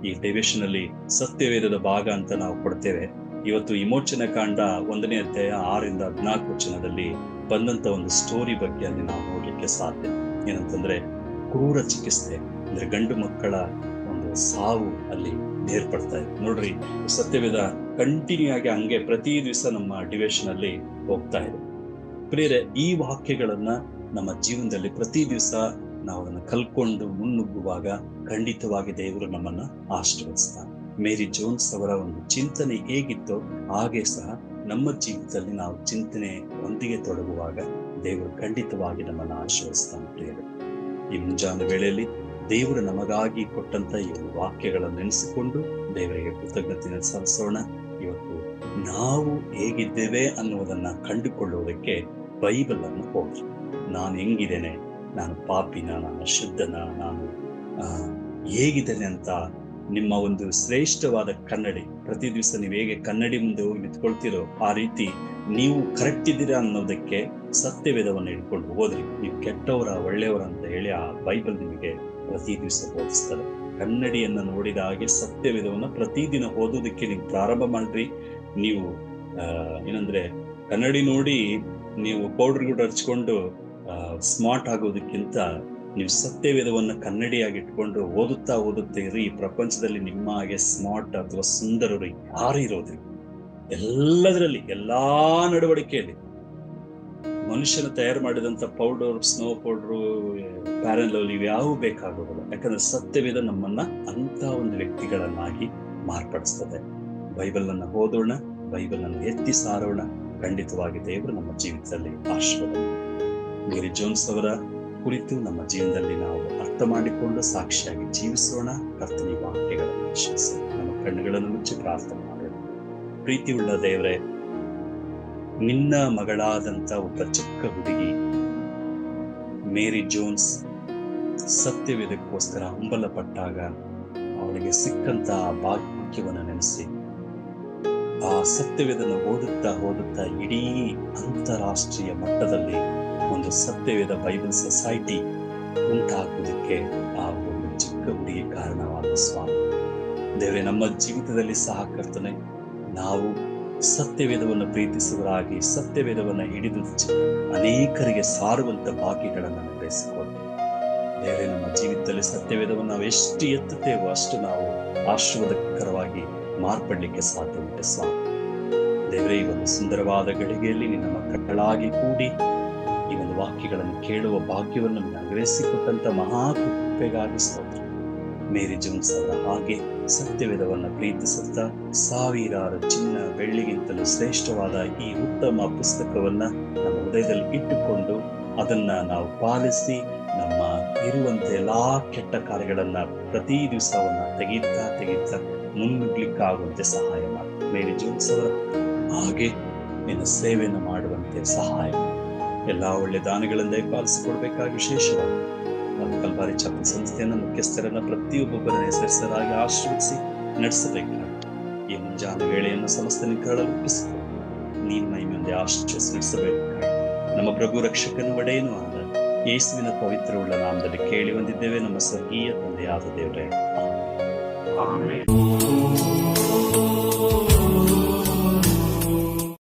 ಈ ಡಿವಿಷನ್ ಅಲ್ಲಿ ಸತ್ಯವೇದದ ಭಾಗ ಅಂತ ನಾವು ಕೊಡ್ತೇವೆ. ಇವತ್ತು ವಿಮೋಚನ ಕಾಂಡ 1ನೇ ಅಧ್ಯಾಯ 6-14 ವಚನದಲ್ಲಿ ಬಂದಂತ ಒಂದು ಸ್ಟೋರಿ ಬಗ್ಗೆ ಅಲ್ಲಿ ನಾವು ನೋಡ್ಲಿಕ್ಕೆ ಸಾಧ್ಯ. ಏನಂತಂದ್ರೆ, ಕ್ರೂರ ಚಿಕಿತ್ಸೆ ಅಂದ್ರೆ ಗಂಡು ಮಕ್ಕಳ ಒಂದು ಸಾವು ಅಲ್ಲಿ ಏರ್ಪಡ್ತಾ ಇದೆ. ನೋಡ್ರಿ, ಸತ್ಯವೇದ ಕಂಟಿನ್ಯೂ ಆಗಿ ಹಂಗೆ ಪ್ರತಿ ದಿವಸ ನಮ್ಮ ಡಿವಿಷನ್ ಅಲ್ಲಿ ಹೋಗ್ತಾ ಇದೆ. ಪ್ರಿಯರೇ, ಈ ವಾಕ್ಯಗಳನ್ನ ನಮ್ಮ ಜೀವನದಲ್ಲಿ ಪ್ರತಿ ದಿವಸ ನಾವು ಅದನ್ನು ಕಲ್ಕೊಂಡು ಮುನ್ನುಗ್ಗುವಾಗ ಖಂಡಿತವಾಗಿ ದೇವರು ನಮ್ಮನ್ನ ಆಶೀರ್ವದಿಸ್ತಾನೆ. ಮೇರಿ ಜೋನ್ಸ್ ಅವರ ಒಂದು ಚಿಂತನೆ ಹೇಗಿತ್ತೋ ಹಾಗೆ ಸಹ ನಮ್ಮ ಜೀವಿತದಲ್ಲಿ ನಾವು ಚಿಂತನೆ ಒಂದಿಗೆ ತೊಡಗುವಾಗ ದೇವರು ಖಂಡಿತವಾಗಿ ನಮ್ಮನ್ನು ಆಶೀರ್ವದಿಸ್ತಾನೆ. ಪ್ರಿಯರೇ, ಈ ಮುಂಜಾನೆ ವೇಳೆಯಲ್ಲಿ ದೇವರು ನಮಗಾಗಿ ಕೊಟ್ಟಂತ ಈ ವಾಕ್ಯಗಳನ್ನು ನೆನೆಸಿಕೊಂಡು ದೇವರಿಗೆ ಕೃತಜ್ಞತೆ ಸಲ್ಲಿಸೋಣ. ಇವತ್ತು ನಾವು ಹೇಗಿದ್ದೇವೆ ಅನ್ನುವುದನ್ನ ಕಂಡುಕೊಳ್ಳುವುದಕ್ಕೆ ಬೈಬಲ್ ಅನ್ನು ಹೋಗಿ, ನಾನು ಹೆಂಗಿದ್ದೇನೆ, ನಾನು ಪಾಪಿನ, ನಾನು ಅಶುದ್ಧನ, ನಾನು ಹೇಗಿದ್ದೇನೆ ಅಂತ ನಿಮ್ಮ ಒಂದು ಶ್ರೇಷ್ಠವಾದ ಕನ್ನಡಿ, ಪ್ರತಿ ದಿವಸ ನೀವು ಹೇಗೆ ಕನ್ನಡಿ ಮುಂದೆ ಹೋಗಿ ನಿಂತ್ಕೊಳ್ತೀರೋ ಆ ರೀತಿ ನೀವು ಕರೆಕ್ಟ್ ಇದ್ದೀರಾ ಅನ್ನೋದಕ್ಕೆ ಸತ್ಯವೇದವನ್ನು ಹಿಡ್ಕೊಂಡು ಹೋದ್ರಿ. ನೀವು ಕೆಟ್ಟವರ ಒಳ್ಳೆಯವರ ಅಂತ ಹೇಳಿ ಆ ಬೈಬಲ್ ನಿಮಗೆ ಪ್ರತಿ ದಿವಸ ಬೋಧಿಸ್ತಾರೆ. ಕನ್ನಡಿಯನ್ನ ನೋಡಿದ ಹಾಗೆ ಸತ್ಯವೇದವನ್ನ ಪ್ರತಿದಿನ ಓದೋದಕ್ಕೆ ನೀವು ಪ್ರಾರಂಭ ಮಾಡ್ರಿ. ನೀವು ಏನಂದ್ರೆ, ಕನ್ನಡಿ ನೋಡಿ ನೀವು ಪೌಡರ್ ಗಿಡ ಹಚ್ಕೊಂಡು ಸ್ಮಾರ್ಟ್ ಆಗೋದಕ್ಕಿಂತ ನೀವು ಸತ್ಯವೇದವನ್ನ ಕನ್ನಡಿಯಾಗಿ ಇಟ್ಕೊಂಡು ಓದುತ್ತಾ ಇರಿ. ಈ ಪ್ರಪಂಚದಲ್ಲಿ ನಿಮ್ಮ ಹಾಗೆ ಸ್ಮಾರ್ಟ್ ಅಥವಾ ಸುಂದರರು ಯಾರು ಇರೋದಿಲ್ಲ. ಎಲ್ಲದರಲ್ಲಿ, ಎಲ್ಲಾ ನಡವಳಿಕೆಯಲ್ಲಿ ಮನುಷ್ಯನ ತಯಾರು ಮಾಡಿದಂತ ಪೌಡರ್, ಸ್ನೋ ಪೌಡರ್, ಪ್ಯಾರಲ್ ಇವ್ಯಾವು ಬೇಕಾಗೋದಿಲ್ಲ. ಯಾಕಂದ್ರೆ ಸತ್ಯವೇದ ನಮ್ಮನ್ನ ಅಂತ ಒಂದು ವ್ಯಕ್ತಿಗಳನ್ನಾಗಿ ಮಾರ್ಪಡಿಸ್ತದೆ. ಬೈಬಲ್ ಅನ್ನ ಓದೋಣ, ಬೈಬಲ್ ಅನ್ನು ಎತ್ತಿ ಸಾರೋಣ. ಖಂಡಿತವಾಗಿ ದೇವರು ನಮ್ಮ ಜೀವಿತದಲ್ಲಿ ಆಶೀರ್ವಾದ. ಮೇರಿ ಜೋನ್ಸ್ ಅವರ ಕುರಿತು ನಮ್ಮ ಜೀವನದಲ್ಲಿ ನಾವು ಅರ್ಥ ಮಾಡಿಕೊಂಡು ಸಾಕ್ಷಿಯಾಗಿ ಜೀವಿಸೋಣ. ಕರ್ತನ ವಾಕ್ಯಗಳನ್ನು ವಿಶ್ವಾಸ ನಮ್ಮ ಕಣ್ಣುಗಳನ್ನು ಮುಚ್ಚಿ ಪ್ರಾರ್ಥನೆ ಮಾಡೋಣ. ಪ್ರೀತಿಯುಳ್ಳ ದೇವರೇ, ನಿನ್ನ ಮಗಳಾದಂತ ಒಬ್ಬ ಚಿಕ್ಕ ಹುಡುಗಿ ಮೇರಿ ಜೋನ್ಸ್ ಸತ್ಯವೇದಕ್ಕೋಸ್ಕರ ಹಂಬಲ ಪಟ್ಟಾಗ ಅವಳಿಗೆ ಸಿಕ್ಕಂತ ಭಾಗ್ಯವನ್ನು ನೆನೆಸಿ ಆ ಸತ್ಯವೇದನ ಓದುತ್ತಾ ಇಡೀ ಅಂತಾರಾಷ್ಟ್ರೀಯ ಮಟ್ಟದಲ್ಲಿ ಒಂದು ಸತ್ಯವೇದ ಬೈಬಲ್ ಸೊಸೈಟಿ ಉಂಟಾಗುವುದಕ್ಕೆ ಆ ಒಂದು ಚಿಕ್ಕ ಹುಡುಗಿ ಕಾರಣವಾದ ಸ್ವಾಮಿ. ದೇವರೇ, ನಮ್ಮ ಜೀವಿತದಲ್ಲಿ ಸಹ ಕರ್ತನೆ, ನಾವು ಸತ್ಯವೇದವನ್ನು ಪ್ರೀತಿಸುವರಾಗಿ ಸತ್ಯವೇದವನ್ನು ಹಿಡಿದು ಅನೇಕರಿಗೆ ಸಾರುವಂತ ಭಾಗ್ಯಗಳನ್ನು ಅನುಗ್ರಹಿಸಿಕೊಡು. ದೇವರೇ, ನಮ್ಮ ಜೀವಿತದಲ್ಲಿ ಸತ್ಯವೇದವನ್ನು ನಾವು ಎಷ್ಟು ಎತ್ತುತ್ತೇವೋ ಅಷ್ಟು ನಾವು ಆಶೀರ್ವಾದಕರವಾಗಿ ಮಾರ್ಪಡಲಿಕ್ಕೆ ಸಾಧ್ಯ ಉಂಟು ಸ್ವಾಮಿ. ದೇವರೇ, ಈ ಒಂದು ಸುಂದರವಾದ ಗಳಿಗೆಯಲ್ಲಿ ನಿನ್ನ ಮಕ್ಕಳಾಗಿ ಕೂಡಿ ಈ ಒಂದು ವಾಕ್ಯಗಳನ್ನು ಕೇಳುವ ಭಾಗ್ಯವನ್ನು ಅನುಗ್ರಹಿಸಿಕೊಟ್ಟಂತ ಮಹಾಕೃಪೆಗಾಗಿ ಸ್ತೋತ್ರ. ಮೇರಿ ಜೋನ್ಸ್ ಅವರ ಹಾಗೆ ಸತ್ಯವೇದವನ್ನು ಪ್ರೀತಿಸುತ್ತಾ ಸಾವಿರಾರು ಚಿನ್ನ ಬೆಳ್ಳಿಗಿಂತಲೂ ಶ್ರೇಷ್ಠವಾದ ಈ ಉತ್ತಮ ಪುಸ್ತಕವನ್ನ ನಮ್ಮ ಹೃದಯದಲ್ಲಿ ಇಟ್ಟುಕೊಂಡು ಅದನ್ನ ನಾವು ಪಾಲಿಸಿ ನಮ್ಮ ಇರುವಂತೆ ಎಲ್ಲಾ ಕೆಟ್ಟ ಕಾರ್ಯಗಳನ್ನ ಪ್ರತಿ ದಿವಸವನ್ನ ತೆಗೀತಾ ಮುನ್ನುಗ್ಲಿಕ್ಕಾಗುವಂತೆ ಸಹಾಯ ಮಾಡಿ. ಮೇರಿ ಜೋನ್ಸ್ ಅವರ ಹಾಗೆ ನಿನ್ನ ಸೇವೆಯನ್ನು ಮಾಡುವಂತೆ ಸಹಾಯ ಮಾಡಿ. ಎಲ್ಲಾ ಒಳ್ಳೆ ದಾನಗಳಿಂದ ಪಾಲಿಸಿಕೊಡ್ಬೇಕಾಗಿ ವಿಶೇಷವಾಗಿ ಕಲ್ವಾರಿ ಚಪ್ಪಲ್ ಸಂಸ್ಥೆಯನ್ನ ಮುಖ್ಯಸ್ಥರನ್ನ ಪ್ರತಿಯೊಬ್ಬೊಬ್ಬರನ್ನ ಹೆಸರಾಗಿ ಆಶೀರ್ವದಿಸಿ ನಡೆಸಬೇಕಾಗಿ ಈ ಮುಂಜಾನೆ ವೇಳೆಯನ್ನು ಸಮಸ್ತ ನಿಗ್ರಹಗಳಲ್ಲಿ ಒಪ್ಪಿಸಿಕೊಂಡು ನೀನ್ ಮಹಿಮೆಯೊಂದೇ ಆಶೀರ್ವದಿಸಿ ನಡೆಸಬೇಕಾಗಿ ನಮ್ಮ ಪ್ರಭು ರಕ್ಷಕನ ಒಡೆಯನೂ ಆದ ಯೇಸುವಿನ ಪವಿತ್ರವುಳ್ಳ ನಾಮದಲ್ಲಿ ಕೇಳಿ ಬಂದಿದ್ದೇವೆ ನಮ್ಮ ಸ್ವರ್ಗೀಯ ತಂದೆಯಾದ ದೇವರೇ. ಆಮೆನ್.